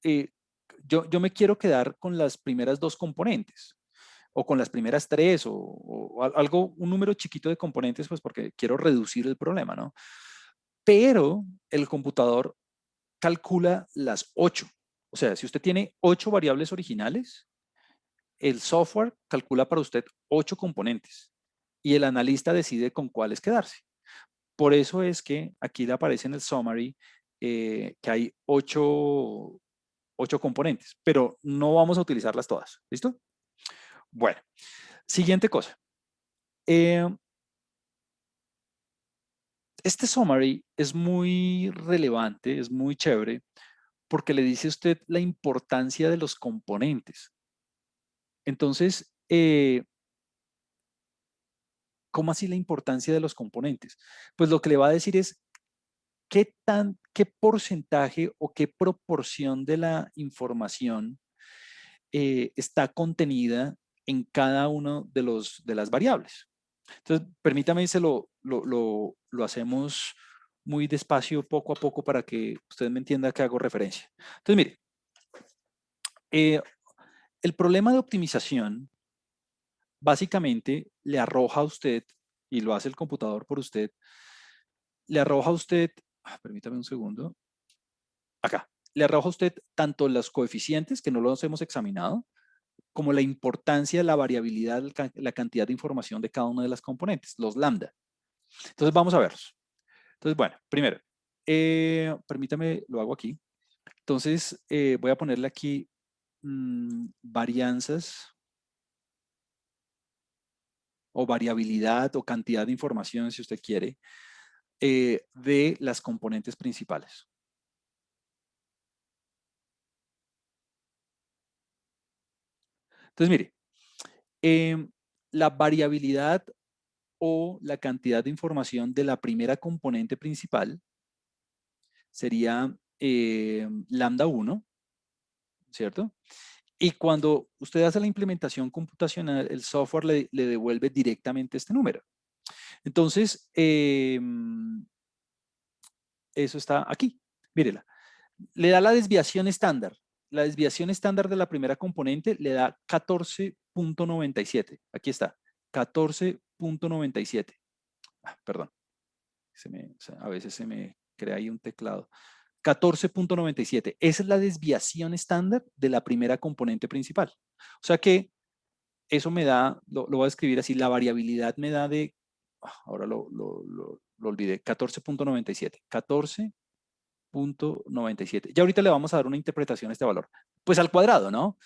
eh, yo me quiero quedar con las primeras 2 componentes o con las primeras 3 o algo, un número chiquito de componentes, pues porque quiero reducir el problema, ¿no? Pero el computador calcula las 8. O sea, si usted tiene 8 variables originales, el software calcula para usted 8 componentes y el analista decide con cuáles quedarse. Por eso es que aquí le aparece en el summary que hay 8 componentes, pero no vamos a utilizarlas todas. ¿Listo? Bueno, siguiente cosa. Este summary es muy relevante, es muy chévere, porque le dice a usted la importancia de los componentes. Entonces, ¿cómo así la importancia de los componentes? Pues lo que le va a decir es qué porcentaje o qué proporción de la información está contenida en cada uno de las variables. Entonces, permítame, lo hacemos muy despacio, poco a poco, para que usted me entienda a qué hago referencia. Entonces, mire, eh, el problema de optimización básicamente le arroja a usted, y lo hace el computador por usted, le arroja a usted, permítame un segundo, acá, le arroja a usted tanto los coeficientes, que no los hemos examinado, como la importancia, la variabilidad, la cantidad de información de cada una de las componentes, los lambda. Entonces vamos a verlos. Entonces, bueno, primero, permítame, lo hago aquí. Entonces, voy a ponerle aquí varianzas o variabilidad o cantidad de información, si usted quiere, de las componentes principales. Entonces, mire, la variabilidad o la cantidad de información de la primera componente principal sería lambda 1, ¿cierto? Y cuando usted hace la implementación computacional, el software le devuelve directamente este número. Entonces, eso está aquí. Mírela. Le da la desviación estándar. La desviación estándar de la primera componente le da 14.97. Aquí está. 14.97. Perdón. A veces se me crea ahí un teclado. 14.97. Esa es la desviación estándar de la primera componente principal. O sea que eso me da, lo voy a escribir así, la variabilidad me da de, ahora lo olvidé, 14.97. 14.97. Ya ahorita le vamos a dar una interpretación a este valor. Pues al cuadrado, ¿no?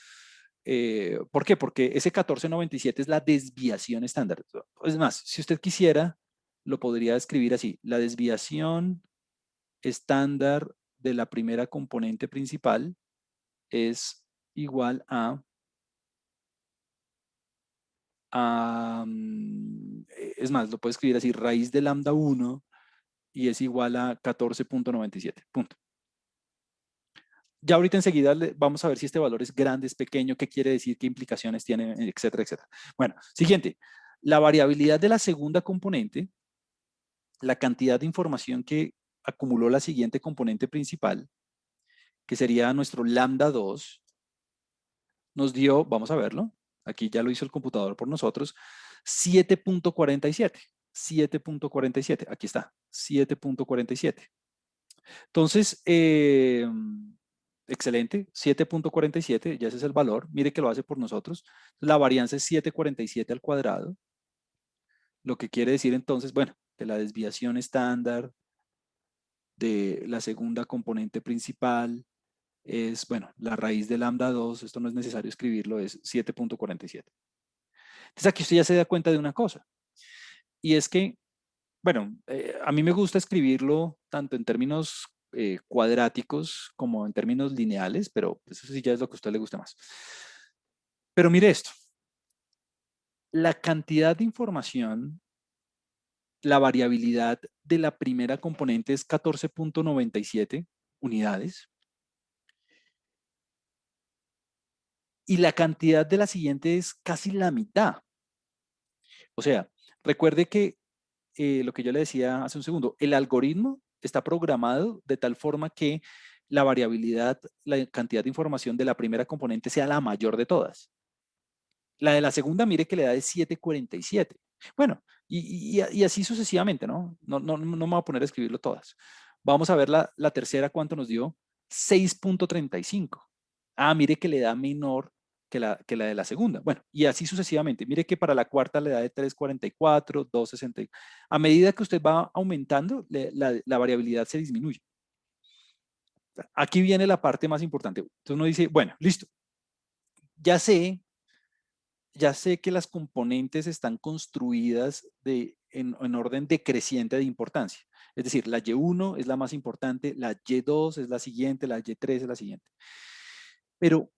¿Por qué? Porque ese 14.97 es la desviación estándar. Es más, si usted quisiera, lo podría escribir así. La desviación estándar de la primera componente principal es igual es más, lo puedo escribir así, raíz de lambda 1 y es igual a 14.97. Punto. Ya ahorita enseguida vamos a ver si este valor es grande, es pequeño, qué quiere decir, qué implicaciones tiene, etcétera, etcétera. Bueno, siguiente. La variabilidad de la segunda componente, la cantidad de información que acumuló la siguiente componente principal, que sería nuestro lambda 2, nos dio, vamos a verlo, aquí ya lo hizo el computador por nosotros, 7.47. 7.47, aquí está, 7.47. Entonces, excelente, 7.47, ya ese es el valor, mire que lo hace por nosotros. La varianza es 7.47 al cuadrado, lo que quiere decir entonces, bueno, que la desviación estándar de la segunda componente principal es, bueno, la raíz de lambda 2, esto no es necesario escribirlo, es 7.47. Entonces aquí usted ya se da cuenta de una cosa, y es que, bueno, a mí me gusta escribirlo tanto en términos cuadráticos como en términos lineales, pero eso sí ya es lo que a usted le gusta más. Pero mire esto, la cantidad de información, la variabilidad de la primera componente es 14.97 unidades y la cantidad de la siguiente es casi la mitad. O sea, recuerde que lo que yo le decía hace un segundo, el algoritmo está programado de tal forma que la variabilidad, la cantidad de información de la primera componente sea la mayor de todas. La de la segunda, mire que le da de 7,47. Bueno, y así sucesivamente, ¿no? No me voy a poner a escribirlo todas. Vamos a ver la tercera, ¿cuánto nos dio? 6,35. Ah, mire que le da menor que la de la segunda. Bueno, y así sucesivamente. Mire que para la cuarta le da de 3,44, 2,60. A medida que usted va aumentando, la variabilidad se disminuye. Aquí viene la parte más importante. Entonces uno dice, bueno, listo. Ya sé que las componentes están construidas en orden decreciente de importancia. Es decir, la Y1 es la más importante, la Y2 es la siguiente, la Y3 es la siguiente. Pero,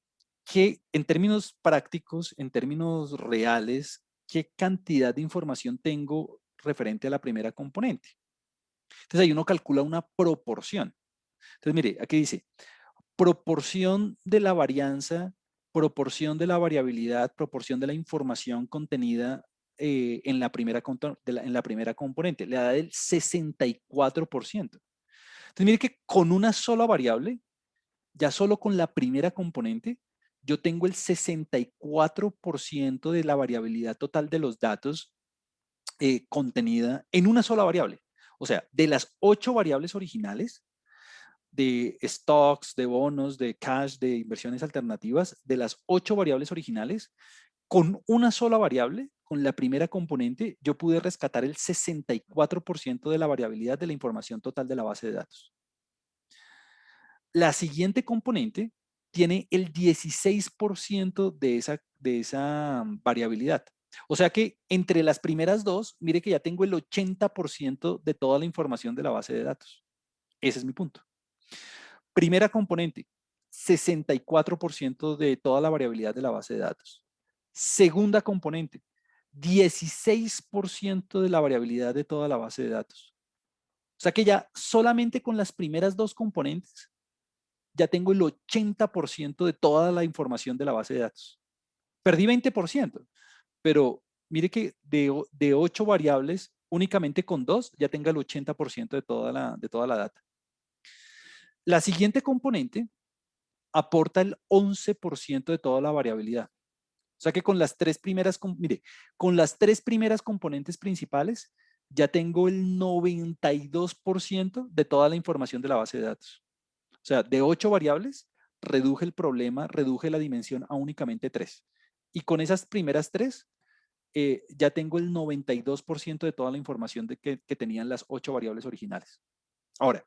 ¿qué, en términos prácticos, en términos reales, qué cantidad de información tengo referente a la primera componente? Entonces, ahí uno calcula una proporción. Entonces, mire, aquí dice, proporción de la varianza, proporción de la variabilidad, proporción de la información contenida en la primera componente. Le da el 64%. Entonces, mire que con una sola variable, ya solo con la primera componente, yo tengo el 64% de la variabilidad total de los datos contenida en una sola variable. O sea, de las 8 variables originales, de stocks, de bonos, de cash, de inversiones alternativas, de las 8 variables originales, con una sola variable, con la primera componente, yo pude rescatar el 64% de la variabilidad de la información total de la base de datos. La siguiente componente tiene el 16% de esa variabilidad. O sea que entre las primeras dos, mire que ya tengo el 80% de toda la información de la base de datos. Ese es mi punto. Primera componente, 64% de toda la variabilidad de la base de datos. Segunda componente, 16% de la variabilidad de toda la base de datos. O sea que ya solamente con las primeras dos componentes ya tengo el 80% de toda la información de la base de datos. Perdí 20%, pero mire que de 8 variables, únicamente con 2 ya tenga el 80% de toda la data. La siguiente componente aporta el 11% de toda la variabilidad. O sea que con las tres primeras, mire, con las tres primeras componentes principales, ya tengo el 92% de toda la información de la base de datos. O sea, de 8 variables, reduje el problema, reduje la dimensión a únicamente 3. Y con esas primeras 3, ya tengo el 92% de toda la información que tenían las 8 variables originales. Ahora,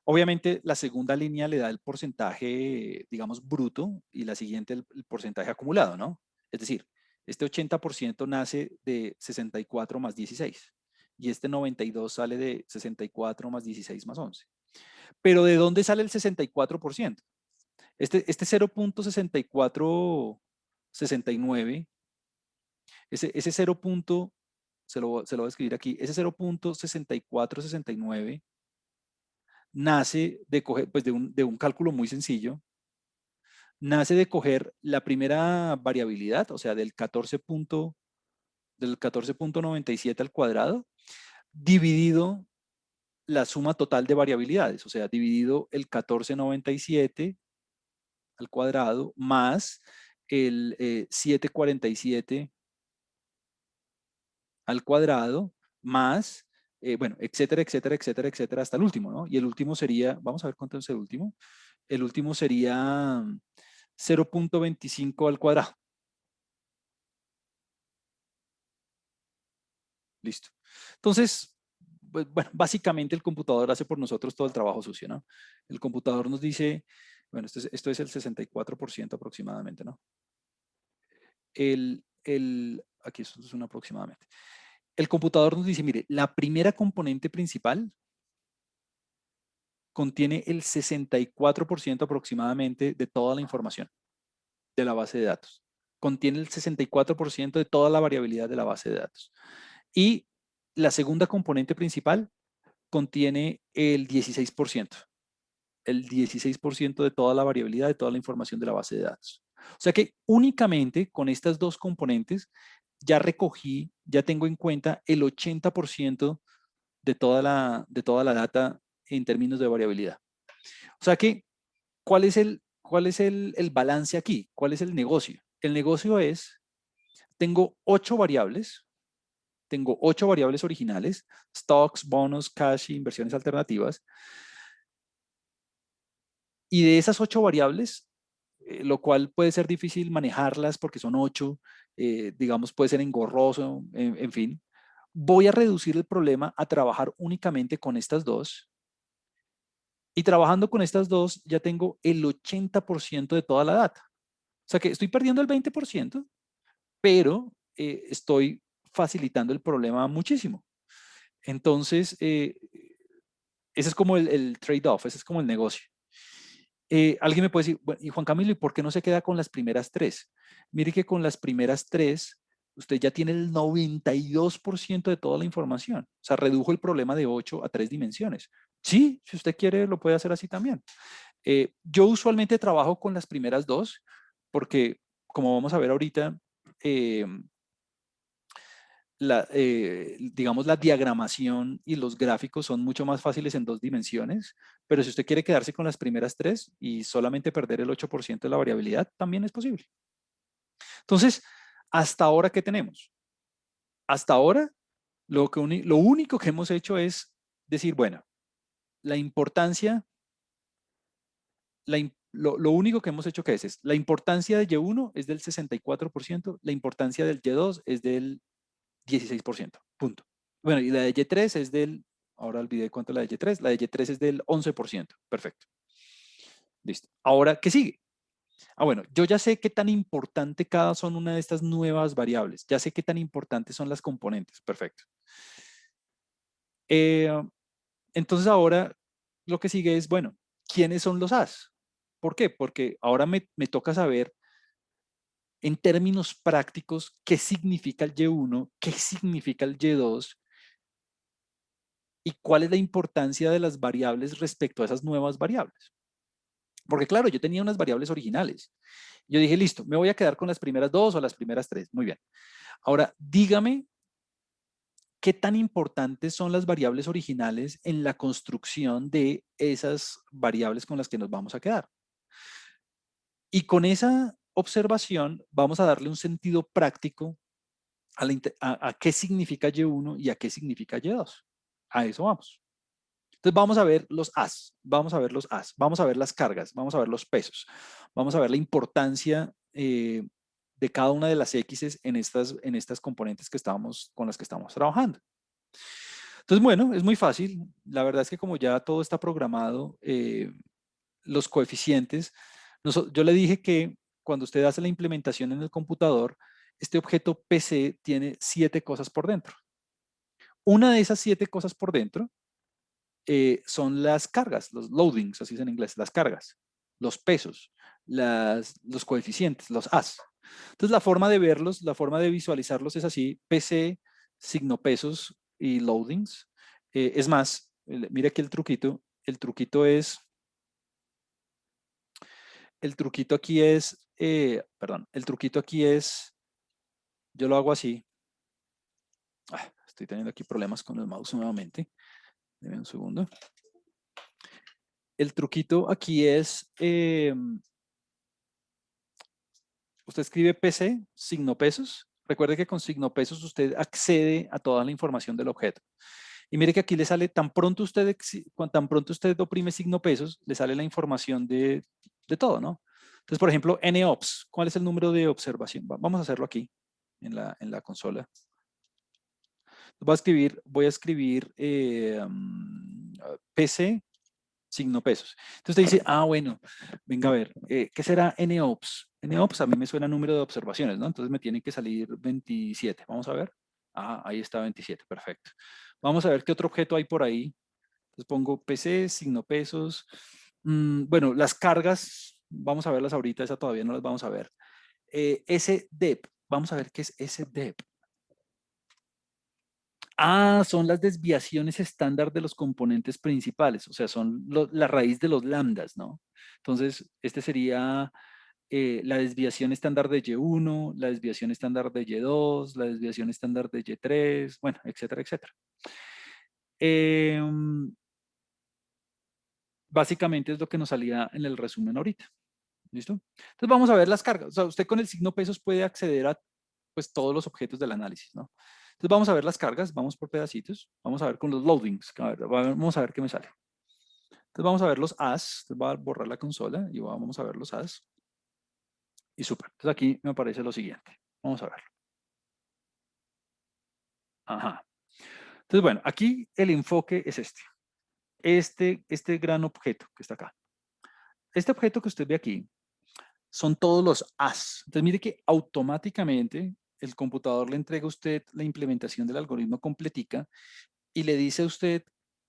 obviamente la segunda línea le da el porcentaje, digamos, bruto y la siguiente el porcentaje acumulado, ¿no? Es decir, este 80% nace de 64 más 16 y este 92 sale de 64 más 16 más 11. Pero ¿de dónde sale el 64%? Este 0,6469, ese 0. Se lo voy a escribir aquí, ese 0,6469 nace de coger, pues de un cálculo muy sencillo, nace de coger la primera variabilidad, o sea, del 14,97 al cuadrado, dividido la suma total de variabilidades, o sea, dividido el 14,97 al cuadrado más el 7,47 al cuadrado más, bueno, etcétera, etcétera, etcétera, etcétera, hasta el último, ¿no? Y el último sería, vamos a ver cuánto es el último. El último sería 0,25 al cuadrado. Listo. Entonces, pues, bueno, básicamente el computador hace por nosotros todo el trabajo sucio, ¿no? El computador nos dice, bueno, esto es el 64% aproximadamente, ¿no? Aquí esto es un aproximadamente. El computador nos dice, mire, la primera componente principal contiene el 64% aproximadamente de toda la información de la base de datos. Contiene el 64% de toda la variabilidad de la base de datos. Y la segunda componente principal contiene el 16%. el 16% de toda la variabilidad, de toda la información de la base de datos. O sea que únicamente con estas dos componentes ya recogí, ya tengo en cuenta el 80% de toda la data en términos de variabilidad. O sea que, cuál es el balance aquí? ¿Cuál es el negocio? El negocio es, tengo 8 variables originales, stocks, bonos, cash, inversiones alternativas, y de esas 8 variables, lo cual puede ser difícil manejarlas porque son 8, digamos, puede ser engorroso, en fin, voy a reducir el problema a trabajar únicamente con estas dos. Y trabajando con estas dos, ya tengo el 80% de toda la data. O sea que estoy perdiendo el 20%, pero estoy facilitando el problema muchísimo. Entonces, ese es como el trade-off, ese es como el negocio. Alguien me puede decir, bueno, y Juan Camilo, ¿y por qué no se queda con las primeras tres? Mire que con las primeras tres, usted ya tiene el 92% de toda la información. O sea, redujo el problema de 8 a 3 dimensiones. Sí, si usted quiere, lo puede hacer así también. Yo usualmente trabajo con las primeras dos, porque como vamos a ver ahorita, eh, digamos, la diagramación y los gráficos son mucho más fáciles en 2 dimensiones, pero si usted quiere quedarse con las primeras 3 y solamente perder el 8% de la variabilidad, también es posible. Entonces, ¿hasta ahora qué tenemos? Hasta ahora, lo único que hemos hecho es decir, bueno, la importancia, lo único que hemos hecho que es la importancia de Y1 es del 64%, la importancia del Y2 es del 16%, punto. Bueno, y la de Y3 es del, ahora olvidé cuánto es la de Y3, la de Y3 es del 11%, perfecto. Listo. Ahora, ¿qué sigue? Bueno, yo ya sé qué tan importante cada son una de estas nuevas variables, ya sé qué tan importantes son las componentes, perfecto. Eh, entonces ahora lo que sigue es, bueno, ¿quiénes son los As? ¿Por qué? Porque ahora me toca saber en términos prácticos qué significa el Y1, qué significa el Y2 y cuál es la importancia de las variables respecto a esas nuevas variables. Porque claro, yo tenía unas variables originales. Yo dije, listo, me voy a quedar con las primeras dos o las primeras tres. Muy bien. Ahora, dígame qué tan importantes son las variables originales en la construcción de esas variables con las que nos vamos a quedar. Y con esa observación vamos a darle un sentido práctico a qué significa Y1 y a qué significa Y2. A eso vamos. Entonces vamos a ver los as, vamos a ver los as, vamos a ver las cargas, vamos a ver los pesos, vamos a ver la importancia de cada una de las X's en estas componentes con las que estamos trabajando. Entonces, bueno, es muy fácil. La verdad es que como ya todo está programado, los coeficientes, yo le dije que cuando usted hace la implementación en el computador, este objeto PC tiene 7 cosas por dentro. Una de esas 7 cosas por dentro son las cargas, los loadings, así es en inglés, las cargas, los pesos, los coeficientes, los as. Entonces la forma de verlos, la forma de visualizarlos es así, PC, signo pesos y loadings. Es más, mire aquí el truquito es, perdón, el truquito aquí es, yo lo hago así. Estoy teniendo aquí problemas con el mouse nuevamente. Deme un segundo. El truquito aquí es, usted escribe PC, signo pesos. Recuerde que con signo pesos usted accede a toda la información del objeto. Y mire que aquí le sale, tan pronto usted oprime signo pesos, le sale la información de todo, ¿no? Entonces, por ejemplo, NOPS, ¿cuál es el número de observación? Vamos a hacerlo aquí, en la consola. Voy a escribir PC, signo pesos. Entonces usted dice, bueno, venga a ver, ¿qué será NOPS? NOPS a mí me suena número de observaciones, ¿no? Entonces me tiene que salir 27. Vamos a ver. Ahí está 27, perfecto. Vamos a ver qué otro objeto hay por ahí. Entonces pongo PC, signo pesos. Bueno, las cargas, vamos a verlas ahorita, esa todavía no las vamos a ver. SDEP, vamos a ver qué es SDEP. Ah, son las desviaciones estándar de los componentes principales, o sea, son la raíz de los lambdas, ¿no? Entonces, este sería la desviación estándar de Y1, la desviación estándar de Y2, la desviación estándar de Y3, bueno, etcétera, etcétera. Básicamente es lo que nos salía en el resumen ahorita. ¿Listo? Entonces vamos a ver las cargas. O sea, usted con el signo pesos puede acceder a pues, todos los objetos del análisis, ¿no? Entonces vamos a ver las cargas, vamos por pedacitos, vamos a ver con los loadings, a ver, vamos a ver qué me sale. Entonces vamos a ver los as, entonces voy a borrar la consola y vamos a ver los as. Y súper. Entonces aquí me aparece lo siguiente. Vamos a verlo. Ajá. Entonces, bueno, aquí el enfoque es este. Este gran objeto que está acá. Este objeto que usted ve aquí son todos los as. Entonces, mire que automáticamente el computador le entrega a usted la implementación del algoritmo completica y le dice a usted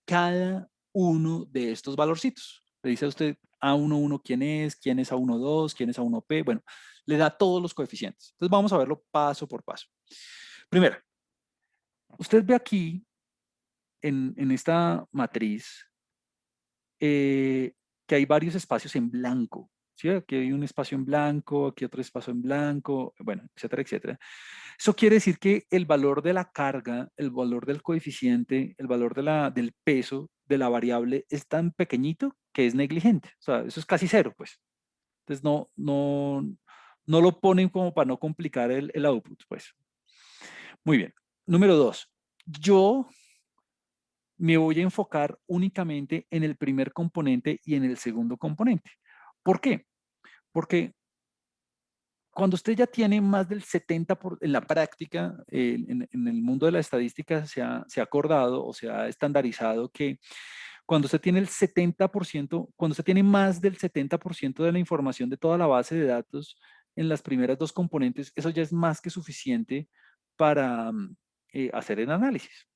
cada uno de estos valorcitos. Le dice a usted A11 quién es A12, quién es A1P. Bueno, le da todos los coeficientes. Entonces, vamos a verlo paso por paso. Primero, usted ve aquí en esta matriz que hay varios espacios en blanco. ¿Sí? Aquí hay un espacio en blanco, aquí otro espacio en blanco, bueno, etcétera, etcétera. Eso quiere decir que el valor de la carga, el valor del coeficiente, el valor del peso de la variable es tan pequeñito que es negligente. O sea, eso es casi cero, pues. Entonces no lo ponen como para no complicar el output, pues. Muy bien. Número dos, yo me voy a enfocar únicamente en el primer componente y en el segundo componente. ¿Por qué? Porque cuando usted ya tiene más del 70% en la práctica, en el mundo de la estadística se ha acordado o se ha estandarizado que cuando usted tiene el 70%, cuando usted tiene más del 70% de la información de toda la base de datos en las primeras dos componentes, eso ya es más que suficiente para hacer el análisis.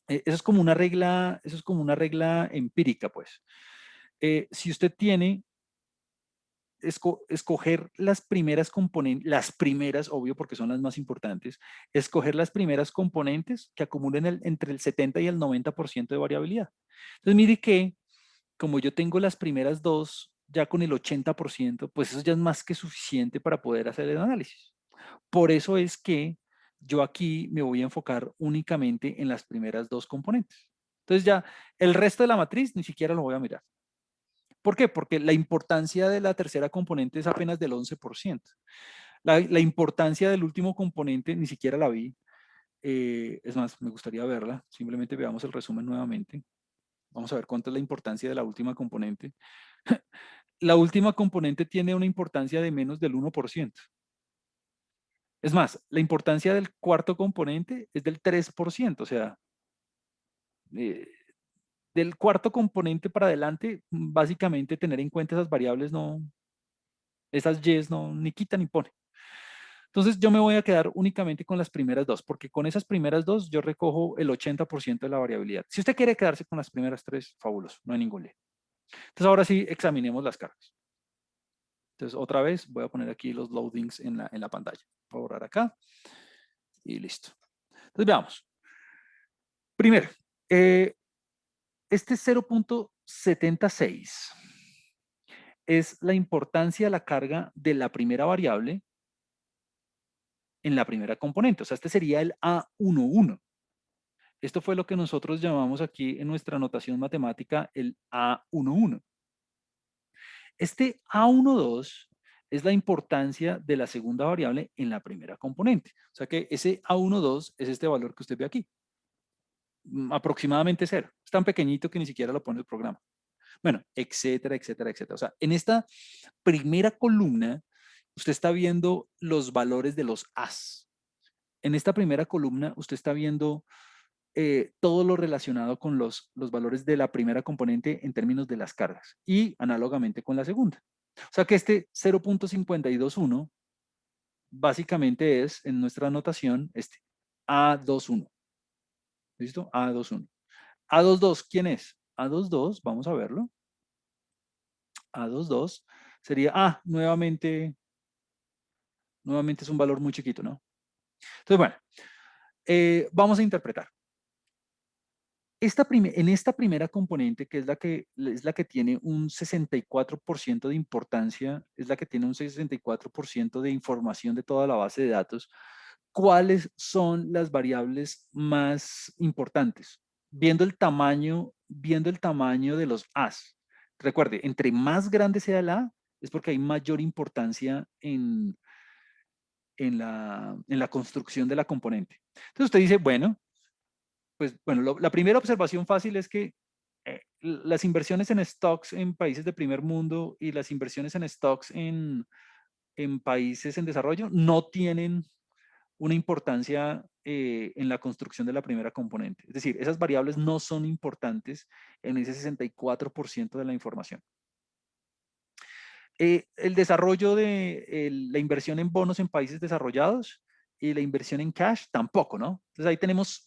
Eso es como una regla empírica, pues. Si usted tiene escoger las primeras componentes, las primeras, obvio, porque son las más importantes, escoger las primeras componentes que acumulen entre el 70 y el 90% de variabilidad. Entonces, mire que como yo tengo las primeras dos ya con el 80%, pues eso ya es más que suficiente para poder hacer el análisis. Por eso es que yo aquí me voy a enfocar únicamente en las primeras dos componentes. Entonces ya el resto de la matriz ni siquiera lo voy a mirar. ¿Por qué? Porque la importancia de la tercera componente es apenas del 11%. La importancia del último componente ni siquiera la vi. Es más, me gustaría verla. Simplemente veamos el resumen nuevamente. Vamos a ver cuánto es la importancia de la última componente. La última componente tiene una importancia de menos del 1%. Es más, la importancia del cuarto componente es del 3%. O sea, eh, del cuarto componente para adelante, básicamente tener en cuenta esas variables no, esas Y's no, ni quita ni pone. Entonces yo me voy a quedar únicamente con las primeras dos, porque con esas primeras dos yo recojo el 80% de la variabilidad. Si usted quiere quedarse con las primeras tres, fabuloso, no hay ningún lío. Entonces ahora sí examinemos las cargas. Entonces otra vez voy a poner aquí los loadings en la pantalla. Voy a borrar acá y listo. Entonces veamos. Primero, este 0.76 es la importancia de la carga de la primera variable en la primera componente. O sea, este sería el A11. Esto fue lo que nosotros llamamos aquí en nuestra notación matemática el A11. Este A12 es la importancia de la segunda variable en la primera componente. O sea que ese A12 es este valor que usted ve aquí. Aproximadamente cero. Es tan pequeñito que ni siquiera lo pone el programa. Bueno, etcétera, etcétera, etcétera. O sea, en esta primera columna, usted está viendo los valores de los As. En esta primera columna, usted está viendo todo lo relacionado con los valores de la primera componente en términos de las cargas y análogamente con la segunda. O sea que este 0.521 básicamente es en nuestra anotación este A21. ¿Listo? A21. A22, ¿quién es? A22, vamos a verlo. A22 sería, nuevamente es un valor muy chiquito, ¿no? Entonces, bueno, Vamos a interpretar. En esta primera componente, que es la que tiene un 64% de importancia, es la que tiene un 64% de información de toda la base de datos, ¿cuáles son las variables más importantes? Viendo el tamaño de los A's. Recuerde, entre más grande sea el A, es porque hay mayor importancia en la construcción de la componente. Entonces usted dice, bueno, pues bueno, la primera observación fácil es que las inversiones en stocks en países de primer mundo y las inversiones en stocks en países en desarrollo no tienen una importancia en la construcción de la primera componente. Es decir, esas variables no son importantes en ese 64% de la información. El desarrollo de la inversión en bonos en países desarrollados y la inversión en cash tampoco, ¿no? Entonces ahí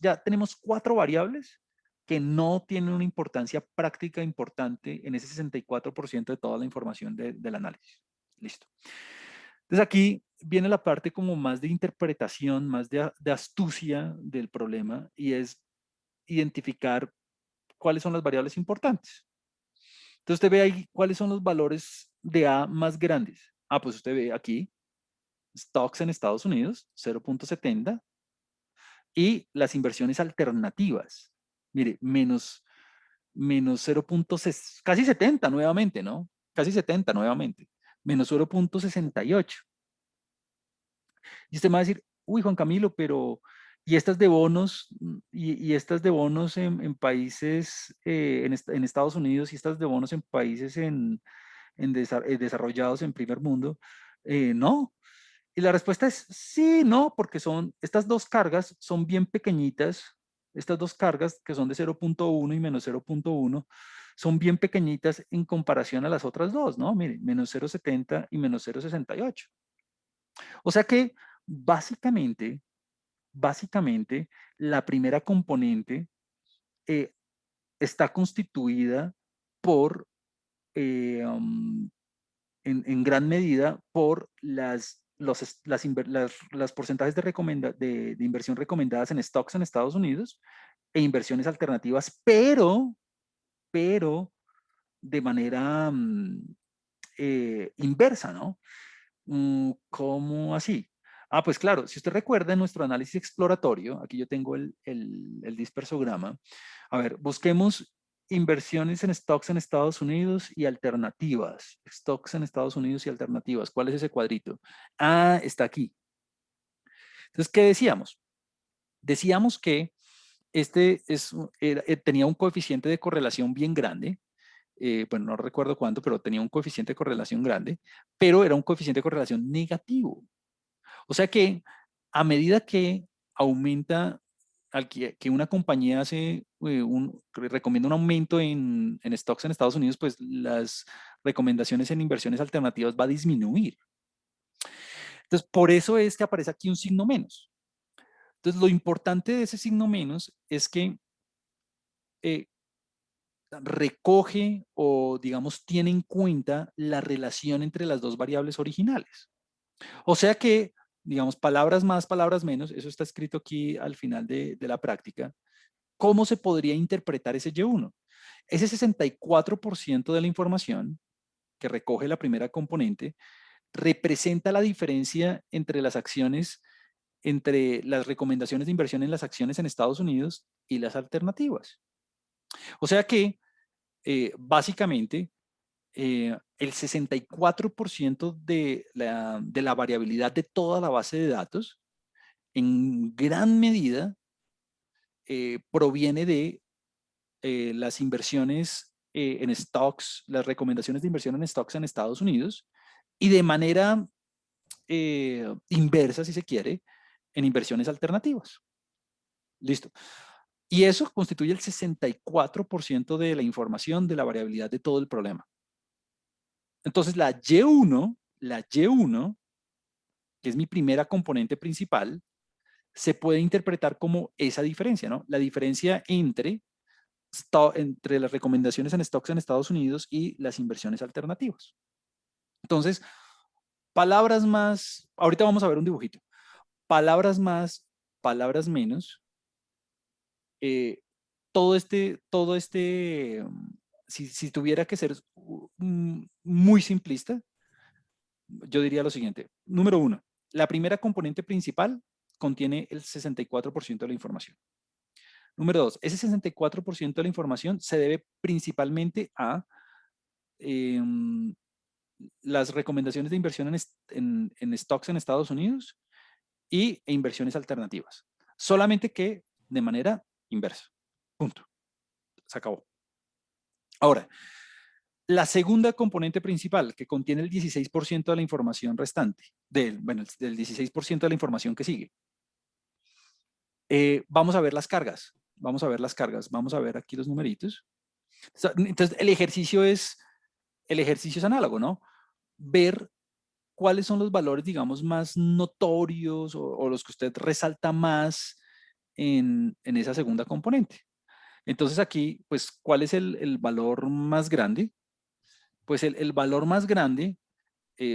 ya tenemos 4 variables que no tienen una importancia práctica importante en ese 64% de toda la información del análisis. Listo. Entonces aquí viene la parte como más de interpretación, más de astucia del problema, y es identificar cuáles son las variables importantes. Entonces usted ve ahí cuáles son los valores de A más grandes. Ah, pues usted ve aquí, stocks en Estados Unidos, 0.70, y las inversiones alternativas. Mire, menos 0.6, casi 70 nuevamente, ¿no? Casi 70 nuevamente, menos 0.68. Y usted me va a decir, uy, Juan Camilo, pero ¿y estas de bonos, y estas de bonos en países, en Estados Unidos, y estas de bonos en países desarrollados en primer mundo? No. Y la respuesta es sí, no, porque estas dos cargas son bien pequeñitas. Estas dos cargas, que son de 0.1 y menos 0.1, son bien pequeñitas en comparación a las otras dos, ¿no? Miren, menos 0.70 y menos 0.68. O sea que básicamente, la primera componente está constituida por, en gran medida, por las porcentajes de inversión recomendadas en stocks en Estados Unidos e inversiones alternativas, pero de manera inversa, ¿no? ¿Cómo así? Ah, pues claro, si usted recuerda en nuestro análisis exploratorio, aquí yo tengo el dispersograma. A ver, busquemos inversiones en stocks en Estados Unidos y alternativas. Stocks en Estados Unidos y alternativas. ¿Cuál es ese cuadrito? Ah, está aquí. Entonces, ¿qué decíamos? Decíamos que tenía un coeficiente de correlación bien grande. Bueno, no recuerdo cuánto, pero tenía un coeficiente de correlación grande, pero era un coeficiente de correlación negativo. O sea que a medida que aumenta, que una compañía recomienda un aumento en stocks en Estados Unidos, pues las recomendaciones en inversiones alternativas va a disminuir. Entonces, por eso es que aparece aquí un signo menos. Entonces, lo importante de ese signo menos es que eh, recoge o, digamos, tiene en cuenta la relación entre las dos variables originales. O sea que, digamos, palabras más, palabras menos, eso está escrito aquí al final de la práctica. ¿Cómo se podría interpretar ese Y1? Ese 64% de la información que recoge la primera componente representa la diferencia entre las acciones, entre las recomendaciones de inversión en las acciones en Estados Unidos y las alternativas. O sea que, básicamente, el 64% de la variabilidad de toda la base de datos, en gran medida, proviene de las inversiones en stocks, las recomendaciones de inversión en stocks en Estados Unidos, y de manera inversa, si se quiere, en inversiones alternativas. Listo. Y eso constituye el 64% de la información de la variabilidad de todo el problema. Entonces, la Y1, que es mi primera componente principal, se puede interpretar como esa diferencia, ¿no? La diferencia entre las recomendaciones en stocks en Estados Unidos y las inversiones alternativas. Entonces, palabras más, ahorita vamos a ver un dibujito. Palabras más palabras menos, si tuviera que ser muy simplista, yo diría lo siguiente. Número uno, la primera componente principal contiene el 64% de la información. Número dos, ese 64% de la información se debe principalmente a em, las recomendaciones de inversión en stocks en Estados Unidos e inversiones alternativas. Solamente que de manera inversa. Punto. Se acabó. Ahora, la segunda componente principal, que contiene el 16% de la información restante, del 16% de la información que sigue. Vamos a ver las cargas. Vamos a ver las cargas. Vamos a ver aquí los numeritos. Entonces, el ejercicio es análogo, ¿no? Ver cuáles son los valores, digamos, más notorios o los que usted resalta más en esa segunda componente. Entonces aquí, pues, ¿cuál es el valor más grande? Pues el valor más grande,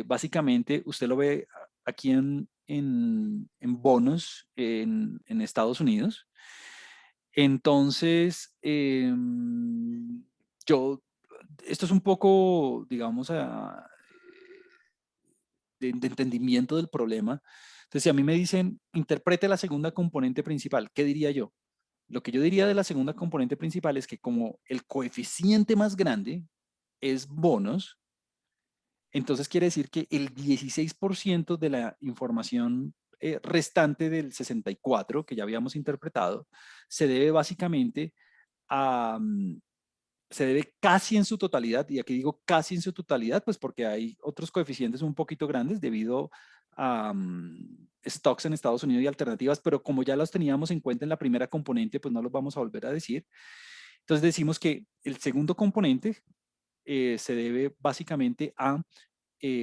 básicamente, usted lo ve aquí en bonos en Estados Unidos. Entonces, yo, esto es un poco, digamos, de entendimiento del problema. Entonces, si a mí me dicen, interprete la segunda componente principal, ¿qué diría yo? Lo que yo diría de la segunda componente principal es que como el coeficiente más grande es bonos, entonces quiere decir que el 16% de la información restante del 64 que ya habíamos interpretado se debe básicamente a, se debe casi en su totalidad, y aquí digo casi en su totalidad, pues porque hay otros coeficientes un poquito grandes debido a stocks en Estados Unidos y alternativas, pero como ya los teníamos en cuenta en la primera componente, pues no los vamos a volver a decir. Entonces decimos que el segundo componente se debe básicamente a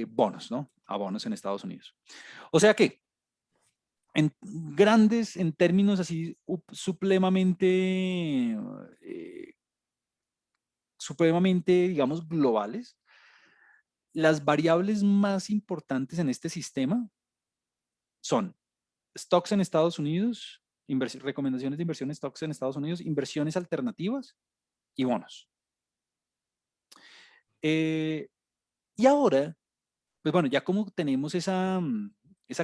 bonos, ¿no? A bonos en Estados Unidos. O sea que en términos así supremamente, digamos, globales, las variables más importantes en este sistema son stocks en Estados Unidos, recomendaciones de inversión en stocks en Estados Unidos, inversiones alternativas y bonos. Y ahora, pues bueno, ya como tenemos esa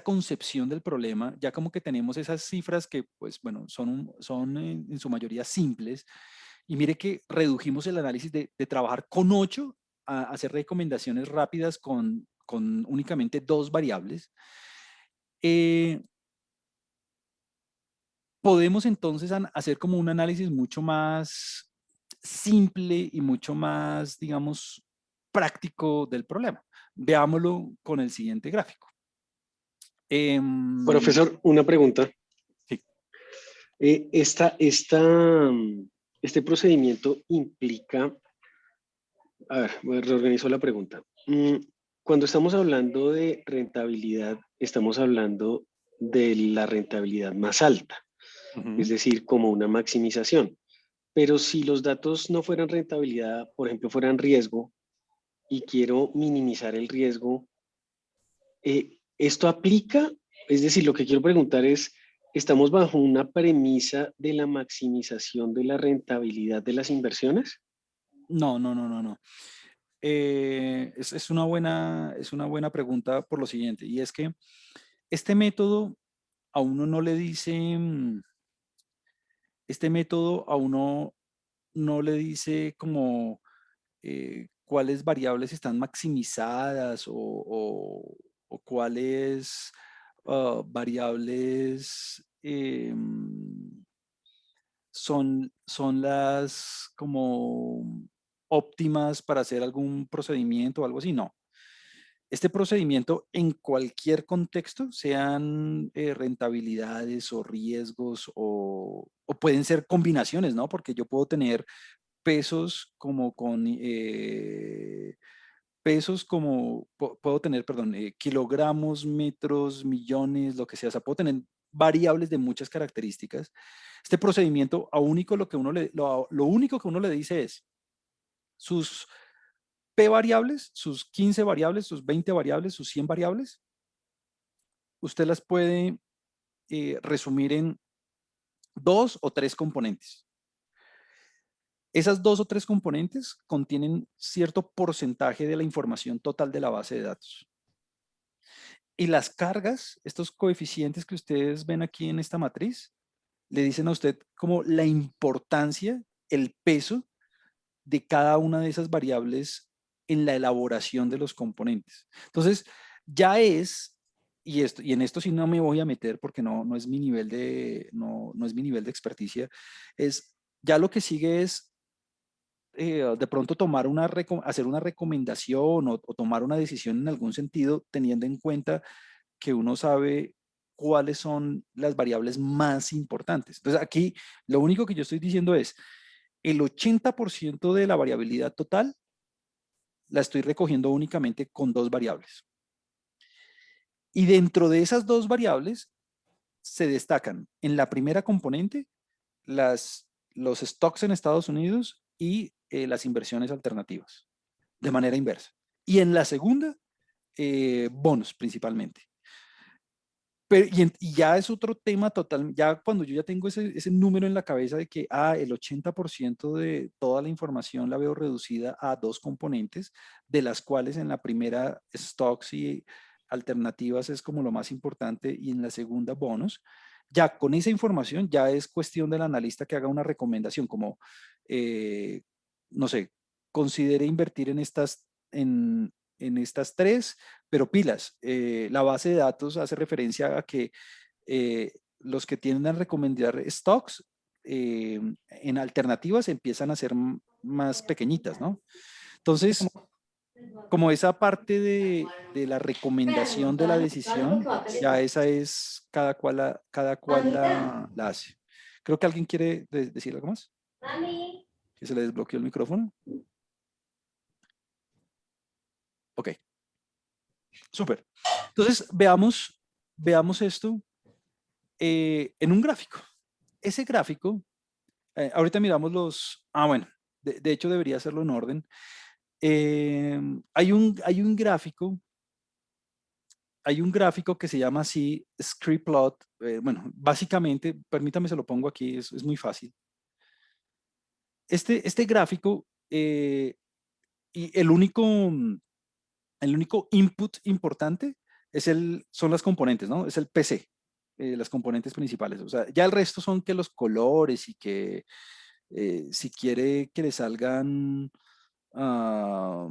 concepción del problema, ya como que tenemos esas cifras que, pues bueno, son en su mayoría simples. Y mire que redujimos el análisis de trabajar con 8 a hacer recomendaciones rápidas con únicamente 2 variables. Podemos entonces hacer como un análisis mucho más simple y mucho más, digamos, práctico del problema. Veámoslo con el siguiente gráfico. Profesor, una pregunta. Sí. Este procedimiento implica, a ver, reorganizo la pregunta. Cuando estamos hablando de rentabilidad, estamos hablando de la rentabilidad más alta, es Ujú. decir, como una maximización. Pero si los datos no fueran rentabilidad, por ejemplo, fueran riesgo, y quiero minimizar el riesgo, ¿esto aplica? Es decir, lo que quiero preguntar es, ¿estamos bajo una premisa de la maximización de la rentabilidad de las inversiones? No, no, no, no, no. Es una buena pregunta por lo siguiente, y es que este método a uno no le dice, este método a uno no le dice como cuáles variables están maximizadas o cuáles variables son las como óptimas para hacer algún procedimiento o algo así. No. Este procedimiento en cualquier contexto, sean rentabilidades o riesgos o pueden ser combinaciones, ¿no? Porque yo puedo tener pesos como puedo tener, perdón, kilogramos, metros, millones, lo que sea. O sea, puedo tener variables de muchas características. Este procedimiento, lo único que uno le dice es sus P variables, sus 15 variables, sus 20 variables, sus 100 variables, usted las puede resumir en 2 o 3 componentes. Esas 2 o 3 componentes contienen cierto porcentaje de la información total de la base de datos. Y las cargas, estos coeficientes que ustedes ven aquí en esta matriz, le dicen a usted como la importancia, el peso de cada una de esas variables en la elaboración de los componentes. Entonces, ya es, y en esto sí no me voy a meter porque no es mi nivel no es mi nivel de experticia, es ya lo que sigue es de pronto hacer una recomendación o tomar una decisión en algún sentido, teniendo en cuenta que uno sabe cuáles son las variables más importantes. Entonces, aquí lo único que yo estoy diciendo es, el 80% de la variabilidad total la estoy recogiendo únicamente con 2 variables. Y dentro de esas 2 variables se destacan en la primera componente los stocks en Estados Unidos y las inversiones alternativas, de manera inversa. Y en la segunda, bonos principalmente. Pero, y ya es otro tema total, ya cuando yo ya tengo ese número en la cabeza de que el 80% de toda la información la veo reducida a 2 componentes, de las cuales en la primera stocks y alternativas es como lo más importante y en la segunda bonos, ya con esa información ya es cuestión del analista que haga una recomendación como, no sé, considere invertir en estas 3, pero pilas, la base de datos hace referencia a que los que tienden a recomendar stocks en alternativas empiezan a ser más pequeñitas, ¿no? Entonces, como esa parte de la recomendación de la decisión, ya esa es cada cual la hace. Creo que alguien quiere decir algo más. Que se le desbloqueó el micrófono. Ok, súper. Entonces, veamos esto en un gráfico. Ese gráfico, ahorita miramos bueno, de hecho debería hacerlo en orden. Hay un gráfico que se llama así script plot. Bueno, básicamente, permítame se lo pongo aquí, es muy fácil. Este gráfico y el único input importante son las componentes, ¿no? Es el PC, las componentes principales. O sea, ya el resto son que los colores y que si quiere que le salgan ah,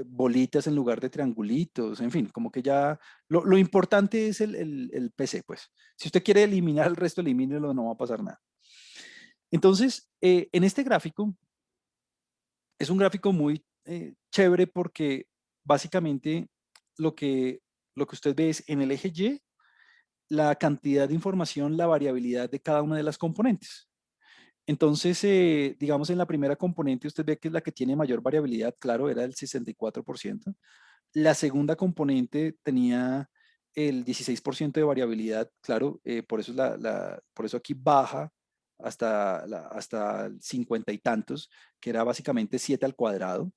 bolitas en lugar de triangulitos, en fin, como que ya lo importante es el PC, pues. Si usted quiere eliminar el resto, elimínelo, no va a pasar nada. Entonces, en este gráfico, es un gráfico muy chévere porque básicamente lo que, lo que usted ve es en el eje Y, la cantidad de información, la variabilidad de cada una de las componentes. Entonces, digamos, en la primera componente usted ve que es la que tiene mayor variabilidad, claro, era el 64%. La segunda componente tenía el 16% de variabilidad, claro, por eso, por eso aquí baja hasta el 50 y tantos, que era básicamente 7 al cuadrado.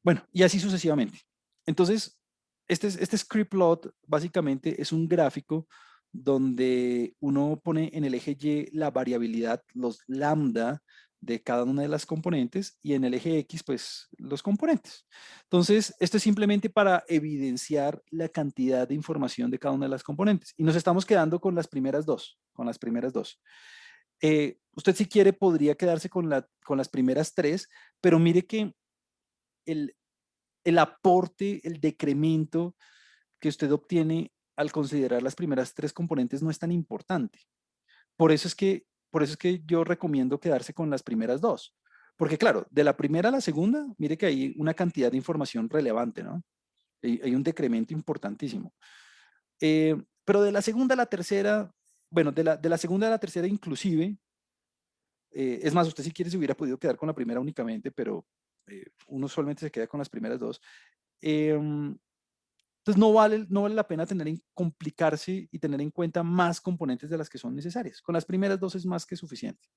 Bueno, y así sucesivamente. Entonces, este script plot básicamente es un gráfico donde uno pone en el eje Y la variabilidad, los lambda de cada una de las componentes y en el eje X, pues, los componentes. Entonces, esto es simplemente para evidenciar la cantidad de información de cada una de las componentes. Y nos estamos quedando con las primeras dos, usted si quiere podría quedarse con las primeras 3, pero mire que el, el aporte, el decremento que usted obtiene al considerar las primeras 3 componentes no es tan importante. Por eso es que yo recomiendo quedarse con las primeras 2. Porque claro, de la primera a la segunda, mire que hay una cantidad de información relevante, ¿no? Hay un decremento importantísimo. Pero de la segunda a la tercera, bueno, de la segunda a la tercera inclusive, es más, usted si quiere se hubiera podido quedar con la primera únicamente, pero uno solamente se queda con las primeras 2. Entonces no vale la pena complicarse y tener en cuenta más componentes de las que son necesarias. Con las primeras 2 es más que suficiente.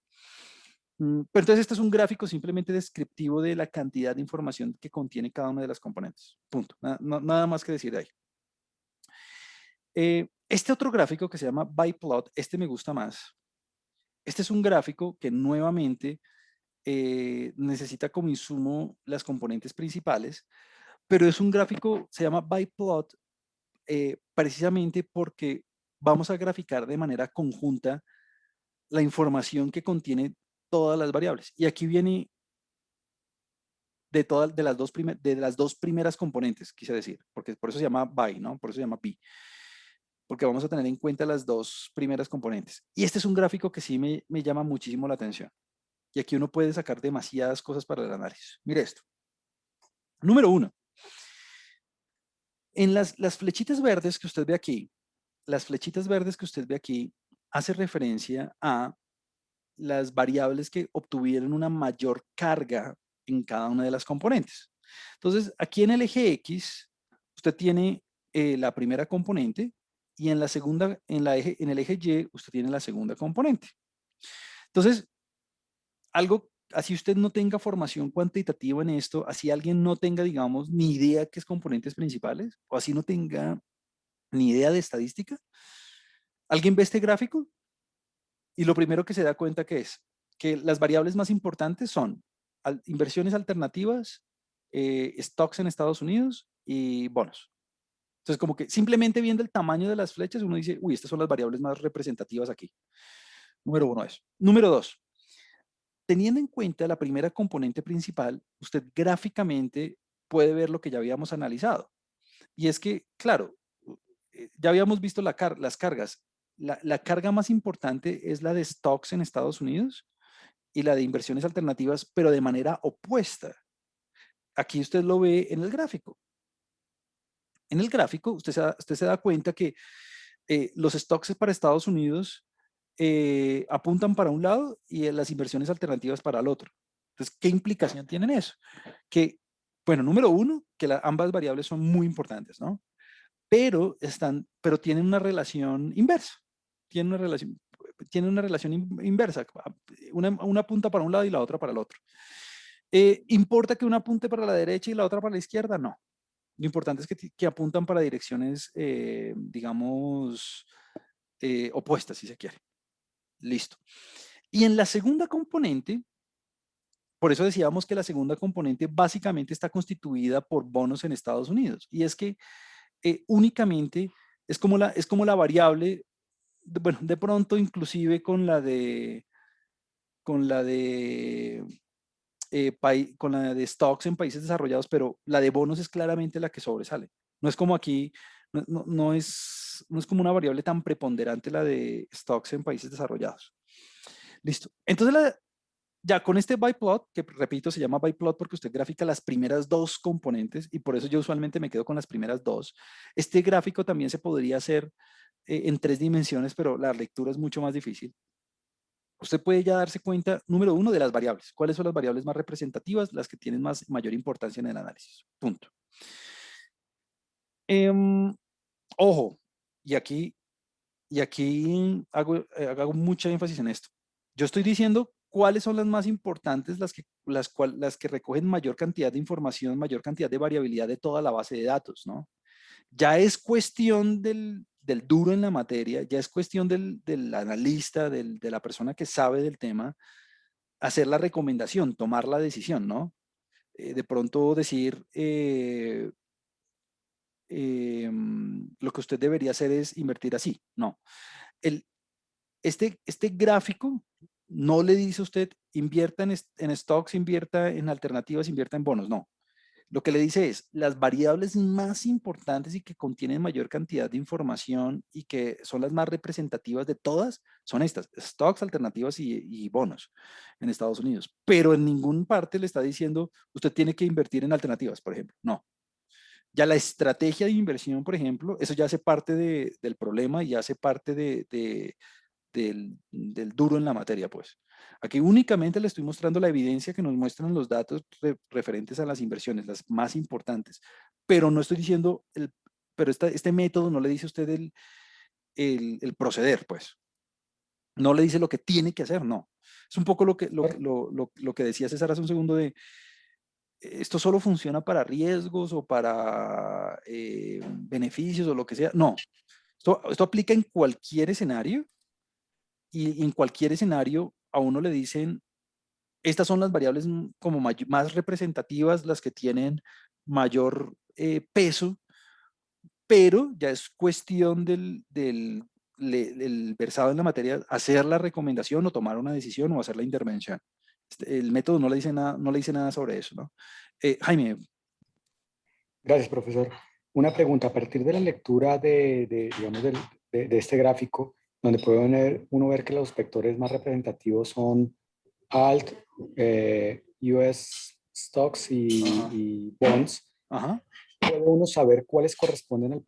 Pero entonces este es un gráfico simplemente descriptivo de la cantidad de información que contiene cada una de las componentes. Punto. Nada más que decir ahí. Este otro gráfico que se llama biplot, este me gusta más. Este es un gráfico que nuevamente necesita como insumo las componentes principales, pero es un gráfico, se llama biplot, precisamente porque vamos a graficar de manera conjunta la información que contiene todas las variables. Y aquí viene de todas de las dos primeras componentes, quise decir, porque por eso se llama by, ¿no? Por eso se llama pi, porque vamos a tener en cuenta las dos primeras componentes. Y este es un gráfico que sí me llama muchísimo la atención. Y aquí uno puede sacar demasiadas cosas para el análisis. Mire esto. Número uno, en las flechitas verdes que usted ve aquí, las flechitas verdes que usted ve aquí, hace referencia a las variables que obtuvieron una mayor carga en cada una de las componentes. Entonces, aquí en el eje X, usted tiene la primera componente y en la segunda, en el eje Y, usted tiene la segunda componente. Entonces, algo, así usted no tenga formación cuantitativa en esto, así alguien no tenga, digamos, ni idea qué es componentes principales, o así no tenga ni idea de estadística, alguien ve este gráfico y lo primero que se da cuenta que es que las variables más importantes son inversiones alternativas, stocks en Estados Unidos y bonos. Entonces, como que simplemente viendo el tamaño de las flechas, uno dice, uy, estas son las variables más representativas aquí. Número uno es. Número dos, teniendo en cuenta la primera componente principal, usted gráficamente puede ver lo que ya habíamos analizado. Y es que, claro, ya habíamos visto las cargas. La carga más importante es la de stocks en Estados Unidos y la de inversiones alternativas, pero de manera opuesta. Aquí usted lo ve en el gráfico. En el gráfico usted se da cuenta que los stocks para Estados Unidos apuntan para un lado y las inversiones alternativas para el otro. Entonces, ¿qué implicación tienen eso? Que, bueno, número uno, que ambas variables son muy importantes, ¿no? Pero tienen una relación inversa. Tienen una relación inversa. Una punta para un lado y la otra para el otro. ¿Importa que una apunte para la derecha y la otra para la izquierda? No. Lo importante es que apuntan para direcciones, digamos, opuestas, si se quiere. Listo. Y en la segunda componente, por eso decíamos que la segunda componente básicamente está constituida por bonos en Estados Unidos. Y es que únicamente es como la variable, bueno, de pronto inclusive con la de stocks en países desarrollados, pero la de bonos es claramente la que sobresale. No es como aquí, no es como una variable tan preponderante la de stocks en países desarrollados. Listo. Entonces, ya con este biplot, que repito, se llama biplot porque usted grafica las primeras dos componentes y por eso yo usualmente me quedo con las primeras dos. Este gráfico también se podría hacer en 3 dimensiones, pero la lectura es mucho más difícil. Usted puede ya darse cuenta, número uno, de las variables. ¿Cuáles son las variables más representativas? Las que tienen mayor importancia en el análisis. Punto. Em, Ojo, y aquí hago mucha énfasis en esto. Yo estoy diciendo cuáles son las más importantes, las que recogen mayor cantidad de información, mayor cantidad de variabilidad de toda la base de datos, ¿no? Ya es cuestión del duro en la materia, ya es cuestión del analista, de la persona que sabe del tema, hacer la recomendación, tomar la decisión, ¿no? De pronto decir, lo que usted debería hacer es invertir así. No. El, este gráfico no le dice a usted, invierta en stocks, invierta en alternativas, invierta en bonos. No. Lo que le dice es, las variables más importantes y que contienen mayor cantidad de información y que son las más representativas de todas, son estas, stocks, alternativas y bonos en Estados Unidos. Pero en ninguna parte le está diciendo, usted tiene que invertir en alternativas, por ejemplo. No. Ya la estrategia de inversión, por ejemplo, eso ya hace parte del problema y hace parte del duro en la materia, pues. Aquí únicamente le estoy mostrando la evidencia que nos muestran los datos referentes a las inversiones, las más importantes, pero no estoy diciendo, pero este método no le dice a usted el proceder, pues. No le dice lo que tiene que hacer, no. Es un poco lo que decía César hace un segundo de, esto solo funciona para riesgos o para beneficios o lo que sea. No, Esto aplica en cualquier escenario y en cualquier escenario a uno le dicen, estas son las variables como más representativas, las que tienen mayor peso, pero ya es cuestión del versado en la materia hacer la recomendación o tomar una decisión o hacer la intervención. El método no le dice nada, no le dice nada sobre eso, ¿no? Jaime. Gracias, profesor. Una pregunta, a partir de la lectura digamos, de este gráfico, donde puede uno ver que los vectores más representativos son ALT, US Stocks y Bonds, Ajá. ¿puede uno saber cuáles corresponden a la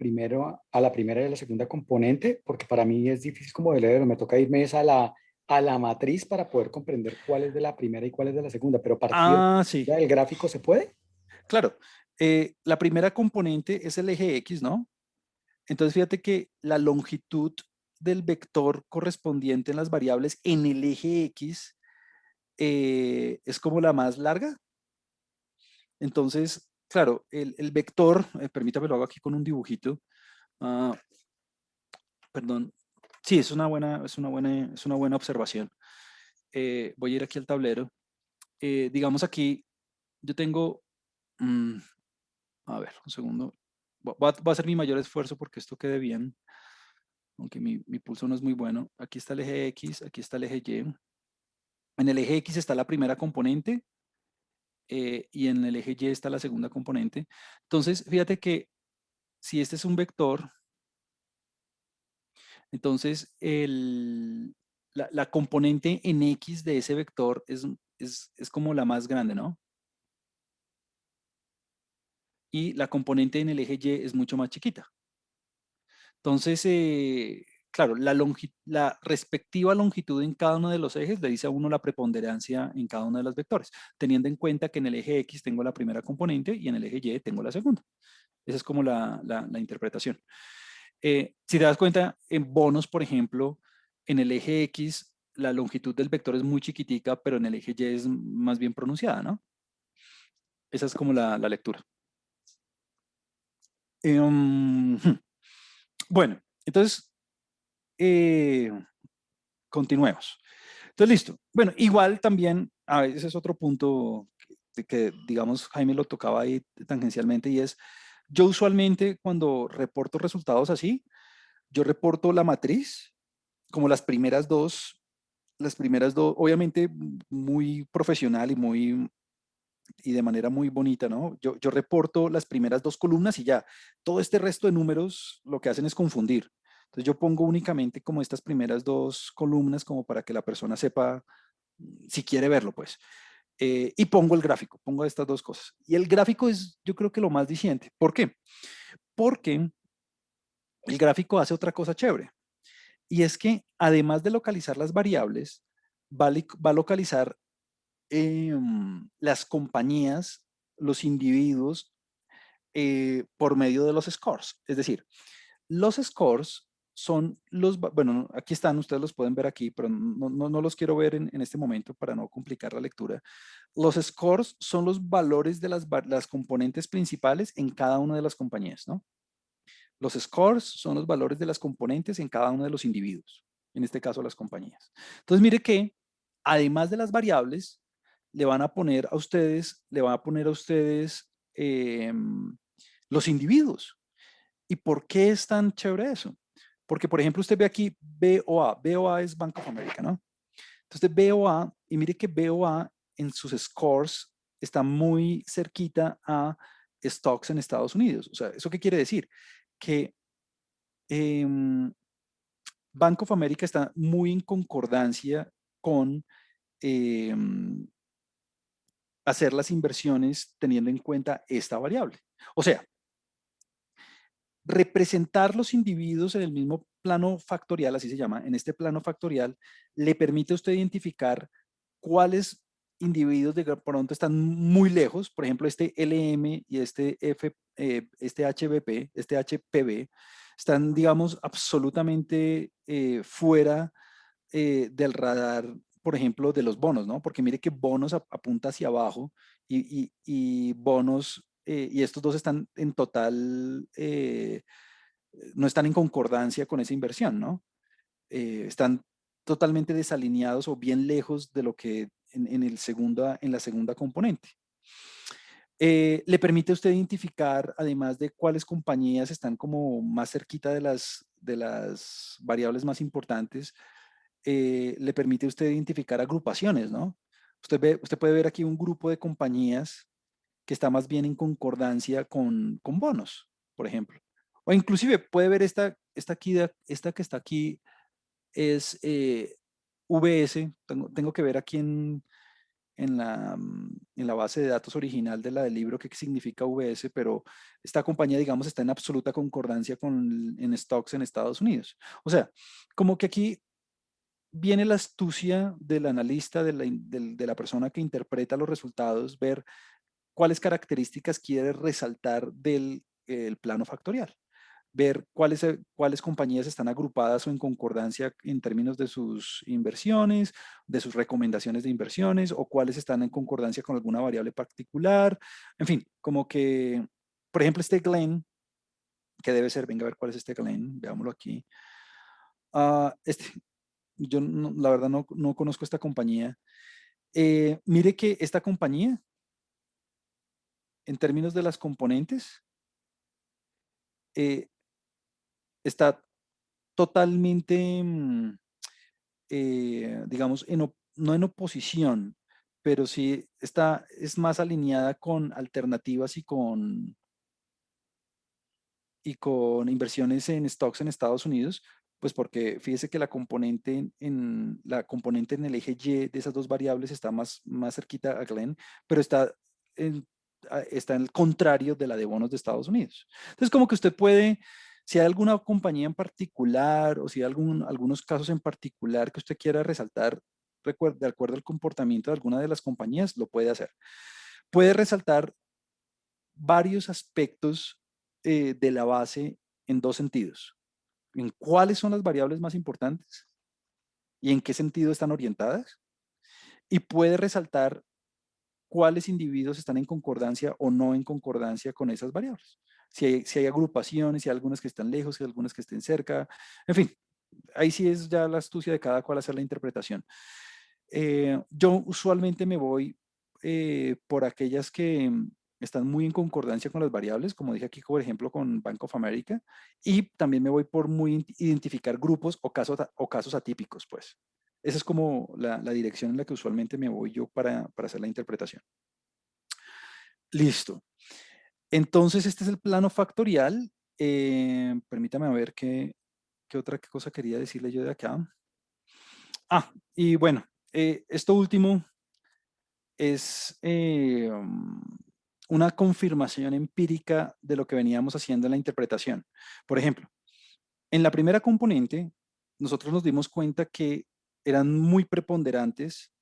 primera y a la segunda componente? Porque para mí es difícil como de leerlo, me toca irme a la matriz para poder comprender cuál es de la primera y cuál es de la segunda, pero a partir Ah, sí, del gráfico se puede. claro. La primera componente es el eje X, ¿no? Entonces fíjate que la longitud del vector correspondiente en las variables en el eje X es como la más larga. Entonces, claro, el vector, permítame lo hago aquí con un dibujito. Ah, perdón. Sí, es una buena observación. Voy a ir aquí al tablero. Digamos aquí, yo tengo, mm, a ver, un segundo. Va a hacer mi mayor esfuerzo porque esto quede bien, aunque mi pulso no es muy bueno. Aquí está el eje X, aquí está el eje Y. En el eje X está la primera componente y en el eje Y está la segunda componente. Entonces, fíjate que si este es un vector, entonces la componente en X de ese vector es como la más grande, ¿no? Y la componente en el eje Y es mucho más chiquita. Entonces, claro, la respectiva longitud en cada uno de los ejes le dice a uno la preponderancia en cada uno de los vectores, teniendo en cuenta que en el eje X tengo la primera componente y en el eje Y tengo la segunda. Esa es como la interpretación. Si te das cuenta, en bonos, por ejemplo, en el eje X la longitud del vector es muy chiquitica, pero en el eje Y es más bien pronunciada, ¿no? Esa es como la lectura. Bueno, entonces, continuemos. Entonces, listo. Bueno, igual también, a veces es otro punto digamos, Jaime lo tocaba ahí tangencialmente, y es, yo usualmente cuando reporto resultados así, yo reporto la matriz, como las primeras dos, obviamente muy profesional y de manera muy bonita, ¿no? Yo reporto las primeras dos columnas y ya, todo este resto de números lo que hacen es confundir. Entonces yo pongo únicamente como estas primeras dos columnas como para que la persona sepa si quiere verlo, pues. Y pongo el gráfico, pongo estas dos cosas. Y el gráfico es, yo creo que lo más diciente. ¿Por qué? Porque el gráfico hace otra cosa chévere. Y es que además de localizar las variables, va a localizar las compañías, los individuos, por medio de los scores. Es decir, los scores son bueno, aquí están, ustedes los pueden ver aquí, pero no los quiero ver en este momento para no complicar la lectura. Los scores son los valores de las componentes principales en cada una de las compañías, ¿no? Los scores son los valores de las componentes en cada uno de los individuos, en este caso las compañías. Entonces, mire que además de las variables, le van a poner a ustedes los individuos. ¿Y por qué es tan chévere eso? Porque, por ejemplo, usted ve aquí BOA. BOA es Bank of America, ¿no? Entonces, BOA, y mire que BOA en sus scores está muy cerquita a stocks en Estados Unidos. O sea, ¿eso qué quiere decir? Que eh, Bank of America está muy en concordancia con eh, hacer las inversiones teniendo en cuenta esta variable. O sea, representar los individuos en el mismo plano factorial, así se llama, en este plano factorial, le permite a usted identificar cuáles individuos de pronto están muy lejos, por ejemplo, este LM y este HBP, este HPB, están, digamos, absolutamente fuera del radar, por ejemplo, de los bonos, ¿no? Porque mire que bonos apunta hacia abajo y bonos, y estos dos están en total no están en concordancia con esa inversión, ¿no? Están totalmente desalineados o bien lejos de lo que en la segunda componente. Le permite a usted identificar, además de cuáles compañías están como más cerquita de las variables más importantes, le permite a usted identificar agrupaciones, ¿no? Usted puede ver aquí un grupo de compañías que está más bien en concordancia con bonos, por ejemplo. O inclusive puede ver esta que está aquí es VS. Tengo que ver aquí en la base de datos original de la del libro qué significa VS, pero esta compañía, digamos, está en absoluta concordancia en stocks en Estados Unidos. O sea, como que aquí viene la astucia del analista, de la persona que interpreta los resultados, ver cuáles características quiere resaltar del el plano factorial, ver cuáles compañías están agrupadas o en concordancia en términos de sus inversiones, de sus recomendaciones de inversiones, o cuáles están en concordancia con alguna variable particular. En fin, como que, por ejemplo, este Glenn, que debe ser, venga a ver cuál es este Glenn, veámoslo aquí. Este, yo la verdad no conozco esta compañía. Mire que esta compañía, en términos de las componentes, eh, está totalmente, digamos, no en oposición, pero sí es más alineada con alternativas y con inversiones en stocks en Estados Unidos, pues porque fíjese que la componente en el eje Y de esas dos variables está más cerquita a Glenn, pero en, está en el contrario de la de bonos de Estados Unidos. Entonces, como que usted puede, si hay alguna compañía en particular o si hay algunos casos en particular que usted quiera resaltar, de acuerdo al comportamiento de alguna de las compañías, lo puede hacer. Puede resaltar varios aspectos de la base en dos sentidos. En cuáles son las variables más importantes y en qué sentido están orientadas. Y puede resaltar cuáles individuos están en concordancia o no en concordancia con esas variables. Si hay agrupaciones, si hay algunas que están lejos, si hay algunas que estén cerca. En fin, ahí sí es ya la astucia de cada cual hacer la interpretación. Yo usualmente me voy por aquellas que están muy en concordancia con las variables, como dije aquí, por ejemplo, con Bank of America, y también me voy por muy identificar grupos o casos atípicos, pues. Esa es como la dirección en la que usualmente me voy yo para hacer la interpretación. Listo. Entonces, este es el plano factorial. Permítame ver qué otra cosa quería decirle yo de acá. Y bueno, esto último es una confirmación empírica de lo que veníamos haciendo en la interpretación. Por ejemplo, en la primera componente, nosotros nos dimos cuenta que eran muy preponderantes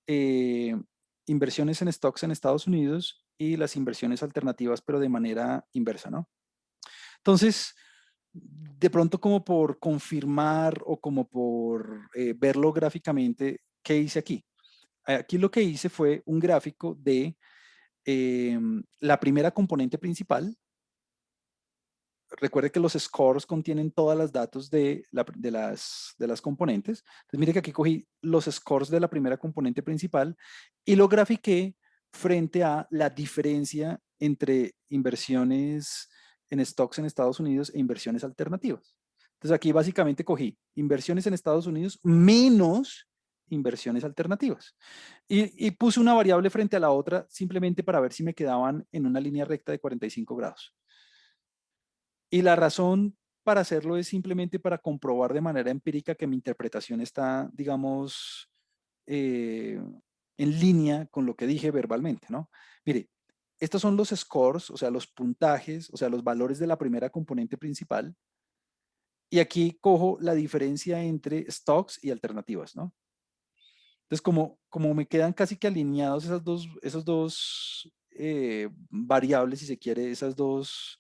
eh, inversiones en stocks en Estados Unidos y las inversiones alternativas, pero de manera inversa, ¿no? Entonces, de pronto como por confirmar o como por verlo gráficamente, ¿qué hice aquí? Aquí lo que hice fue un gráfico de la primera componente principal. Recuerde que los scores contienen todas las datos de las componentes. Entonces, mire que aquí cogí los scores de la primera componente principal y lo grafiqué frente a la diferencia entre inversiones en stocks en Estados Unidos e inversiones alternativas. Entonces, aquí básicamente cogí inversiones en Estados Unidos menos inversiones alternativas. Y puse una variable frente a la otra simplemente para ver si me quedaban en una línea recta de 45 grados. Y la razón para hacerlo es simplemente para comprobar de manera empírica que mi interpretación está, digamos, en línea con lo que dije verbalmente, ¿no? Mire, estos son los scores, o sea, los puntajes, o sea, los valores de la primera componente principal. Y aquí cojo la diferencia entre stocks y alternativas, ¿no? Entonces, como me quedan casi que alineados esos dos variables, si se quiere, esos dos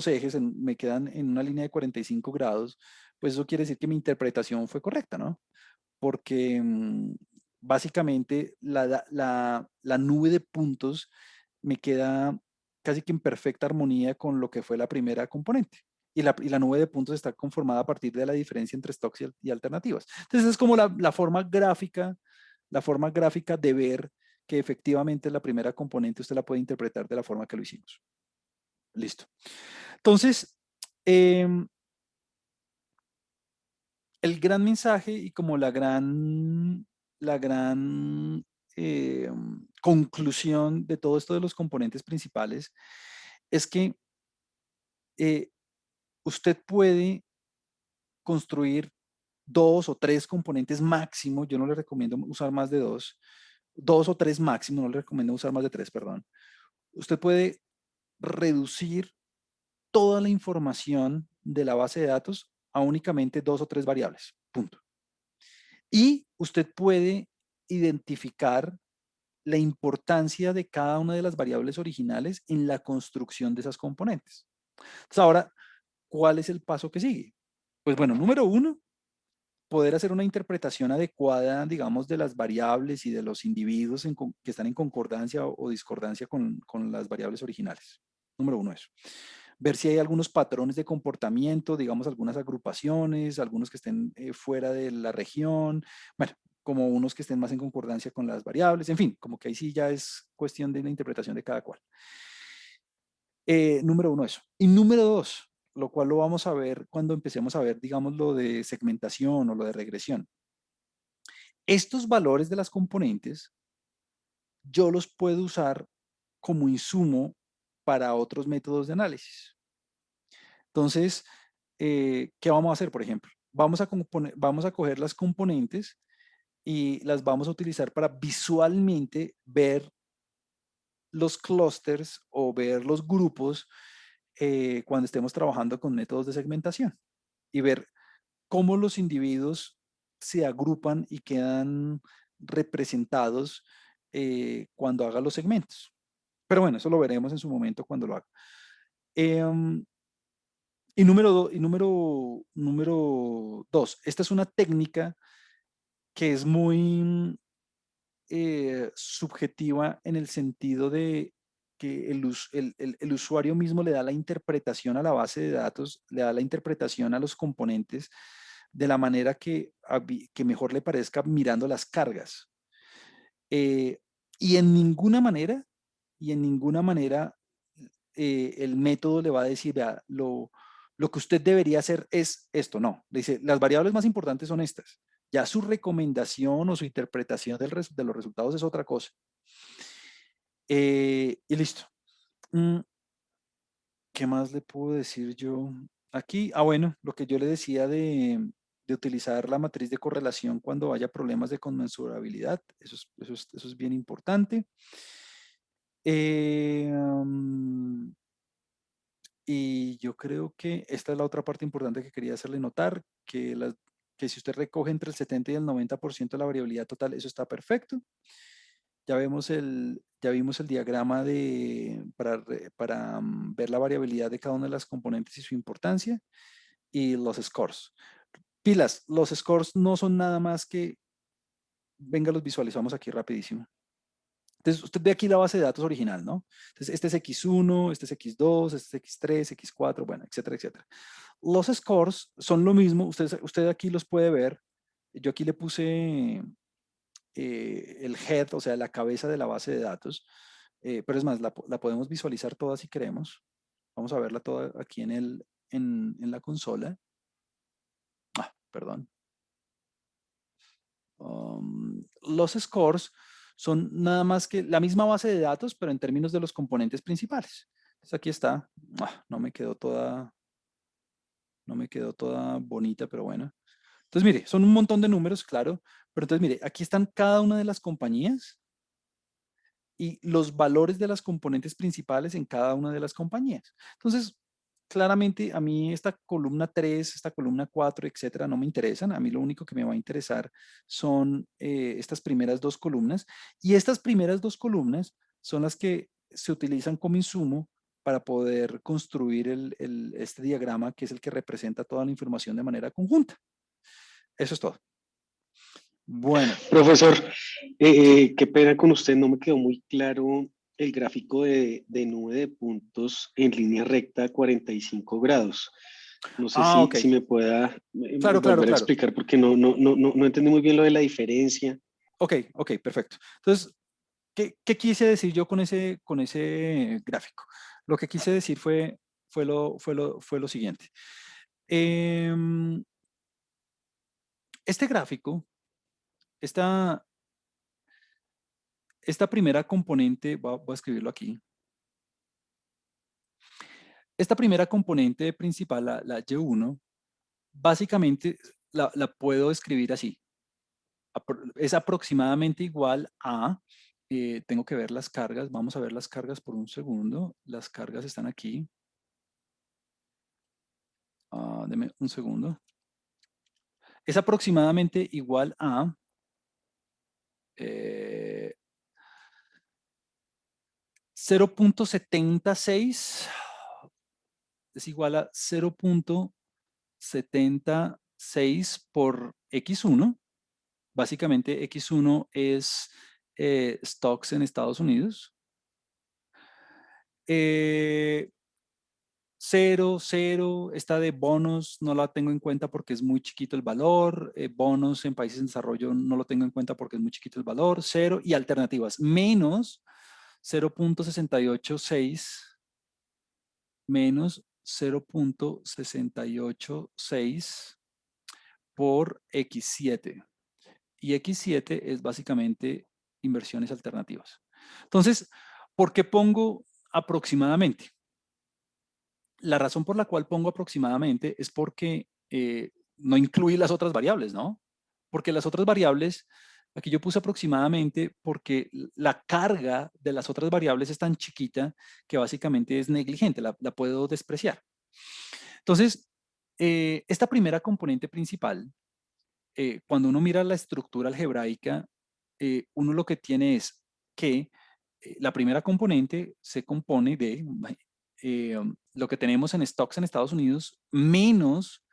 ejes me quedan en una línea de 45 grados, pues eso quiere decir que mi interpretación fue correcta, ¿no? Porque básicamente la nube de puntos me queda casi que en perfecta armonía con lo que fue la primera componente. Y la nube de puntos está conformada a partir de la diferencia entre stocks y alternativas. Entonces es como la forma gráfica de ver que efectivamente la primera componente usted la puede interpretar de la forma que lo hicimos. Listo. Entonces, el gran mensaje y como la gran conclusión de todo esto de los componentes principales es que usted puede construir 2 o 3 componentes máximo. Yo no le recomiendo usar más de 2. 2 o 3 máximo, no le recomiendo usar más de 3, perdón. Usted puede reducir toda la información de la base de datos a únicamente 2 o 3 variables. Punto. Y usted puede identificar la importancia de cada una de las variables originales en la construcción de esas componentes. Entonces, ahora, ¿cuál es el paso que sigue? Pues bueno, número 1, poder hacer una interpretación adecuada, digamos, de las variables y de los individuos que están en concordancia o discordancia con las variables originales. Número 1 eso. Ver si hay algunos patrones de comportamiento, digamos, algunas agrupaciones, algunos que estén fuera de la región, bueno, como unos que estén más en concordancia con las variables, en fin, como que ahí sí ya es cuestión de la interpretación de cada cual. Número 1 eso. Y número 2, lo cual lo vamos a ver cuando empecemos a ver, digamos, lo de segmentación o lo de regresión. Estos valores de las componentes, yo los puedo usar como insumo para otros métodos de análisis. Entonces, ¿qué vamos a hacer, por ejemplo? Vamos a coger las componentes y las vamos a utilizar para visualmente ver los clústeres o ver los grupos cuando estemos trabajando con métodos de segmentación y ver cómo los individuos se agrupan y quedan representados cuando haga los segmentos. Pero bueno, eso lo veremos en su momento cuando lo haga. Y número dos, esta es una técnica que es muy subjetiva en el sentido de que el usuario mismo le da la interpretación a la base de datos, le da la interpretación a los componentes de la manera que mejor le parezca mirando las cargas. Y en ninguna manera, el método le va a decir, vea, lo que usted debería hacer es esto. No, le dice, las variables más importantes son estas. Ya su recomendación o su interpretación de los resultados es otra cosa. Y listo. ¿Qué más le puedo decir yo aquí? Bueno, lo que yo le decía de utilizar la matriz de correlación cuando haya problemas de conmensurabilidad. Eso es bien importante. Y yo creo que esta es la otra parte importante que quería hacerle notar, que si usted recoge entre el 70 y el 90% de la variabilidad total, eso está perfecto. Ya vimos el diagrama para ver la variabilidad de cada una de las componentes y su importancia, y los scores. Pilas, los scores no son nada más que, venga, los visualizamos aquí rapidísimo. Entonces, usted ve aquí la base de datos original, ¿no? Entonces, este es X1, este es X2, este es X3, X4, bueno, etcétera, etcétera. Los scores son lo mismo, usted aquí los puede ver. Yo aquí le puse el head, o sea, la cabeza de la base de datos, pero es más, la podemos visualizar toda si queremos. Vamos a verla toda aquí en la consola. Perdón. Los scores son nada más que la misma base de datos, pero en términos de los componentes principales. Entonces aquí está. No me quedó toda bonita, pero bueno. Entonces, mire, son un montón de números, claro, pero entonces, mire, aquí están cada una de las compañías y los valores de las componentes principales en cada una de las compañías. Entonces, claramente a mí esta columna 3, esta columna 4, etcétera, no me interesan. A mí lo único que me va a interesar son estas primeras 2 columnas. Y estas primeras 2 columnas son las que se utilizan como insumo para poder construir este diagrama, que es el que representa toda la información de manera conjunta. Eso es todo. Bueno. Profesor, qué pena con usted, no me quedó muy claro el gráfico de nube de puntos en línea recta a 45 grados. No sé Ah, si, ok. si me pueda Claro, claro, volver a claro. explicar porque no entendí muy bien lo de la diferencia. Ok, ok, perfecto. Entonces, ¿qué quise decir yo con ese gráfico? Lo que quise decir fue lo siguiente. Em, este gráfico, esta, esta primera componente, voy a escribirlo aquí. Esta primera componente principal, la Y1, básicamente la puedo escribir así. Es aproximadamente igual a, tengo que ver las cargas, vamos a ver las cargas por un segundo. Las cargas están aquí. Deme un segundo. Es aproximadamente igual a 0.76, es igual a 0.76 por X1. Básicamente X1 es stocks en Estados Unidos. 0, 0, esta de bonos no la tengo en cuenta porque es muy chiquito el valor, bonos en países en desarrollo no lo tengo en cuenta porque es muy chiquito el valor, 0 y alternativas, menos 0.686, menos 0.686 por X7. Y X7 es básicamente inversiones alternativas. Entonces, ¿por qué pongo aproximadamente? La razón por la cual pongo aproximadamente es porque no incluye las otras variables, ¿no? Porque las otras variables, aquí yo puse aproximadamente porque la carga de las otras variables es tan chiquita que básicamente es negligente, la puedo despreciar. Entonces, esta primera componente principal, cuando uno mira la estructura algebraica, uno lo que tiene es que la primera componente se compone de lo que tenemos en stocks en Estados Unidos menos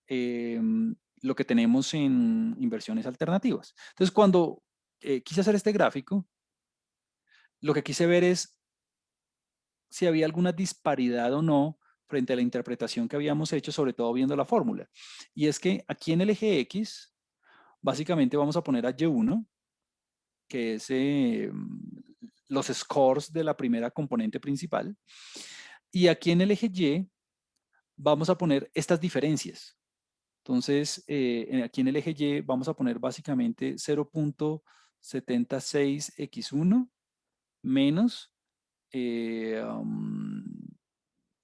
lo que tenemos en inversiones alternativas. Entonces, cuando quise hacer este gráfico, lo que quise ver es si había alguna disparidad o no frente a la interpretación que habíamos hecho, sobre todo viendo la fórmula. Y es que aquí en el eje X, básicamente vamos a poner a Y1, que es los scores de la primera componente principal. Y aquí en el eje Y vamos a poner estas diferencias. Entonces, aquí en el eje Y vamos a poner básicamente 0.76x1 menos,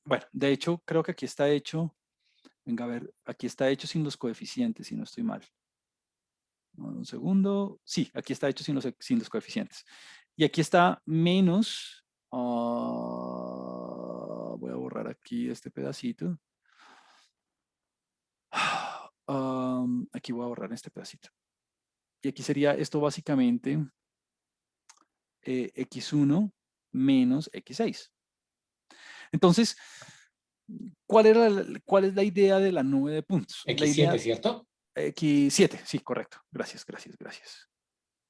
bueno, de hecho, creo que aquí está hecho, venga a ver, aquí está hecho sin los coeficientes, si no estoy mal. Un segundo. Sí, aquí está hecho sin los coeficientes. Y aquí está menos. Voy a borrar aquí este pedacito. Aquí voy a borrar este pedacito. Y aquí sería esto básicamente x1 menos x6. Entonces, ¿cuál es la idea de la nube de puntos? La X7, idea ¿cierto? x7, sí, correcto. Gracias, gracias, gracias.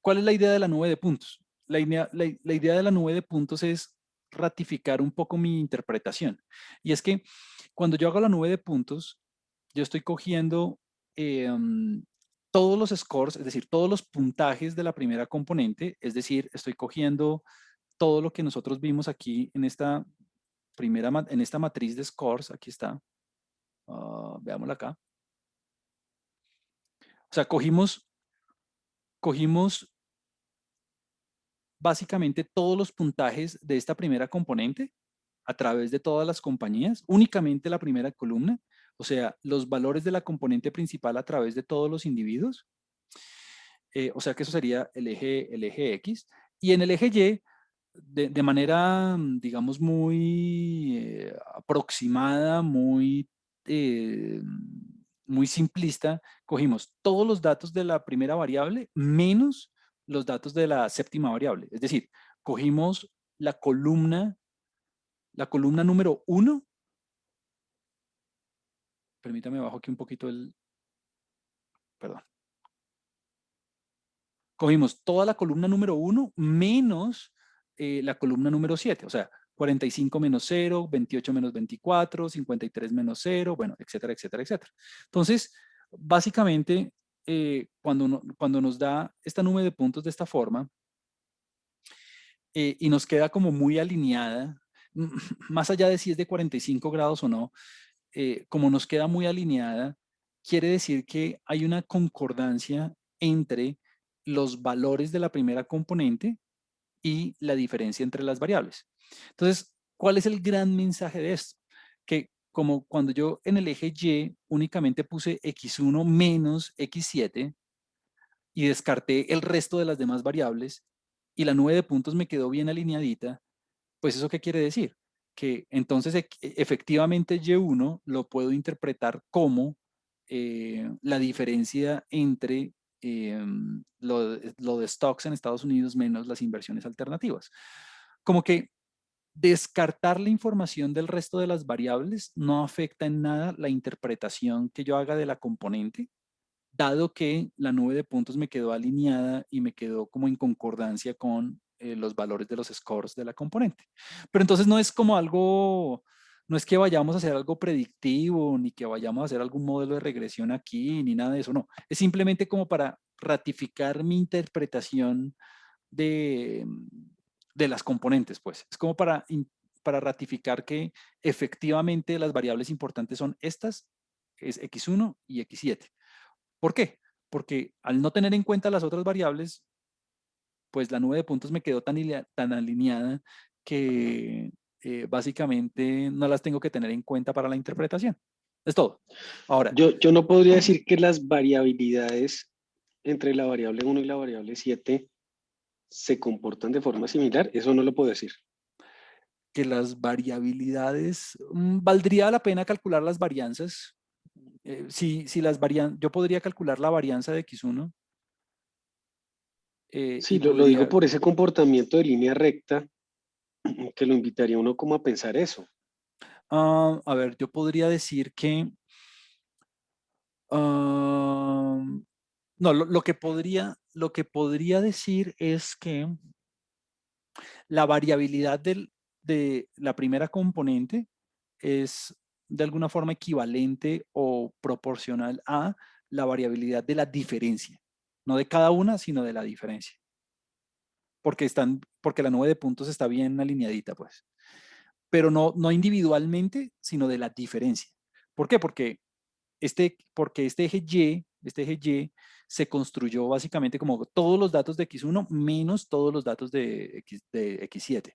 ¿Cuál es la idea de la nube de puntos? La idea de la nube de puntos es ratificar un poco mi interpretación. Y es que cuando yo hago la nube de puntos, yo estoy cogiendo todos los scores, es decir, todos los puntajes de la primera componente, es decir, estoy cogiendo todo lo que nosotros vimos aquí en esta en esta matriz de scores, aquí está, veámosla acá. O sea, cogimos básicamente todos los puntajes de esta primera componente a través de todas las compañías, únicamente la primera columna, o sea, los valores de la componente principal a través de todos los individuos. O sea que eso sería el eje X. Y en el eje Y, de manera, digamos, muy aproximada, eh, muy simplista, cogimos todos los datos de la primera variable menos los datos de la séptima variable. Es decir, cogimos la columna número 1. Permítame, bajo aquí un poquito perdón. Cogimos toda la columna número 1 menos la columna número 7, o sea, 45 menos 0, 28 menos 24, 53 menos 0, bueno, etcétera, etcétera, etcétera. Entonces, básicamente, cuando nos da esta nube de puntos de esta forma, y nos queda como muy alineada, más allá de si es de 45 grados o no, como nos queda muy alineada, quiere decir que hay una concordancia entre los valores de la primera componente y la diferencia entre las variables. Entonces, ¿cuál es el gran mensaje de esto? Que como cuando yo en el eje Y únicamente puse x1 menos x7 y descarté el resto de las demás variables y la nube de puntos me quedó bien alineadita, pues ¿eso qué quiere decir? Que entonces efectivamente Y1 lo puedo interpretar como la diferencia entre lo de stocks en Estados Unidos menos las inversiones alternativas. Como que descartar la información del resto de las variables no afecta en nada la interpretación que yo haga de la componente, dado que la nube de puntos me quedó alineada y me quedó como en concordancia con los valores de los scores de la componente. Pero entonces no es como algo, no es que vayamos a hacer algo predictivo, ni que vayamos a hacer algún modelo de regresión aquí, ni nada de eso, no. Es simplemente como para ratificar mi interpretación de, de las componentes, pues. Es como para ratificar que efectivamente las variables importantes son estas, es x1 y x7. ¿Por qué? Porque al no tener en cuenta las otras variables, pues la nube de puntos me quedó tan alineada que básicamente no las tengo que tener en cuenta para la interpretación. Es todo. Ahora, Yo no podría decir que las variabilidades entre la variable 1 y la variable 7 se comportan de forma similar, eso no lo puedo decir. que las variabilidades, valdría la pena calcular las varianzas. Si yo podría calcular la varianza de x1 Sí, y lo digo podría, por ese comportamiento de línea recta que lo invitaría a uno como a pensar eso. a ver, yo podría decir que, ah, no, lo que podría decir es que la variabilidad de la primera componente es de alguna forma equivalente o proporcional a la variabilidad de la diferencia. No de cada una, sino de la diferencia. Porque la nube de puntos está bien alineadita, pues. Pero no individualmente, sino de la diferencia. ¿Por qué? Porque este eje Y se construyó básicamente como todos los datos de X1 menos todos los datos de X7.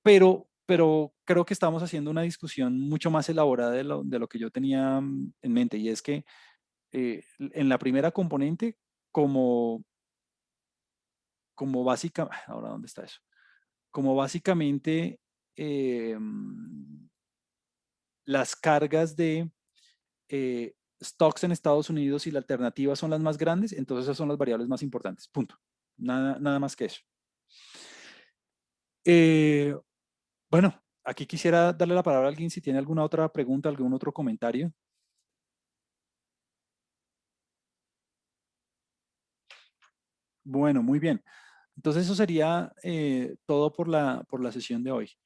Pero creo que estamos haciendo una discusión mucho más elaborada de lo que yo tenía en mente, y es que en la primera componente, como básica, ahora ¿dónde está eso? Como básicamente eh, las cargas de stocks en Estados Unidos y la alternativa son las más grandes, entonces esas son las variables más importantes, punto. Nada más que eso. Eh, bueno, aquí quisiera darle la palabra a alguien si tiene alguna otra pregunta, algún otro comentario. Bueno, muy bien. Entonces eso sería todo por la sesión de hoy.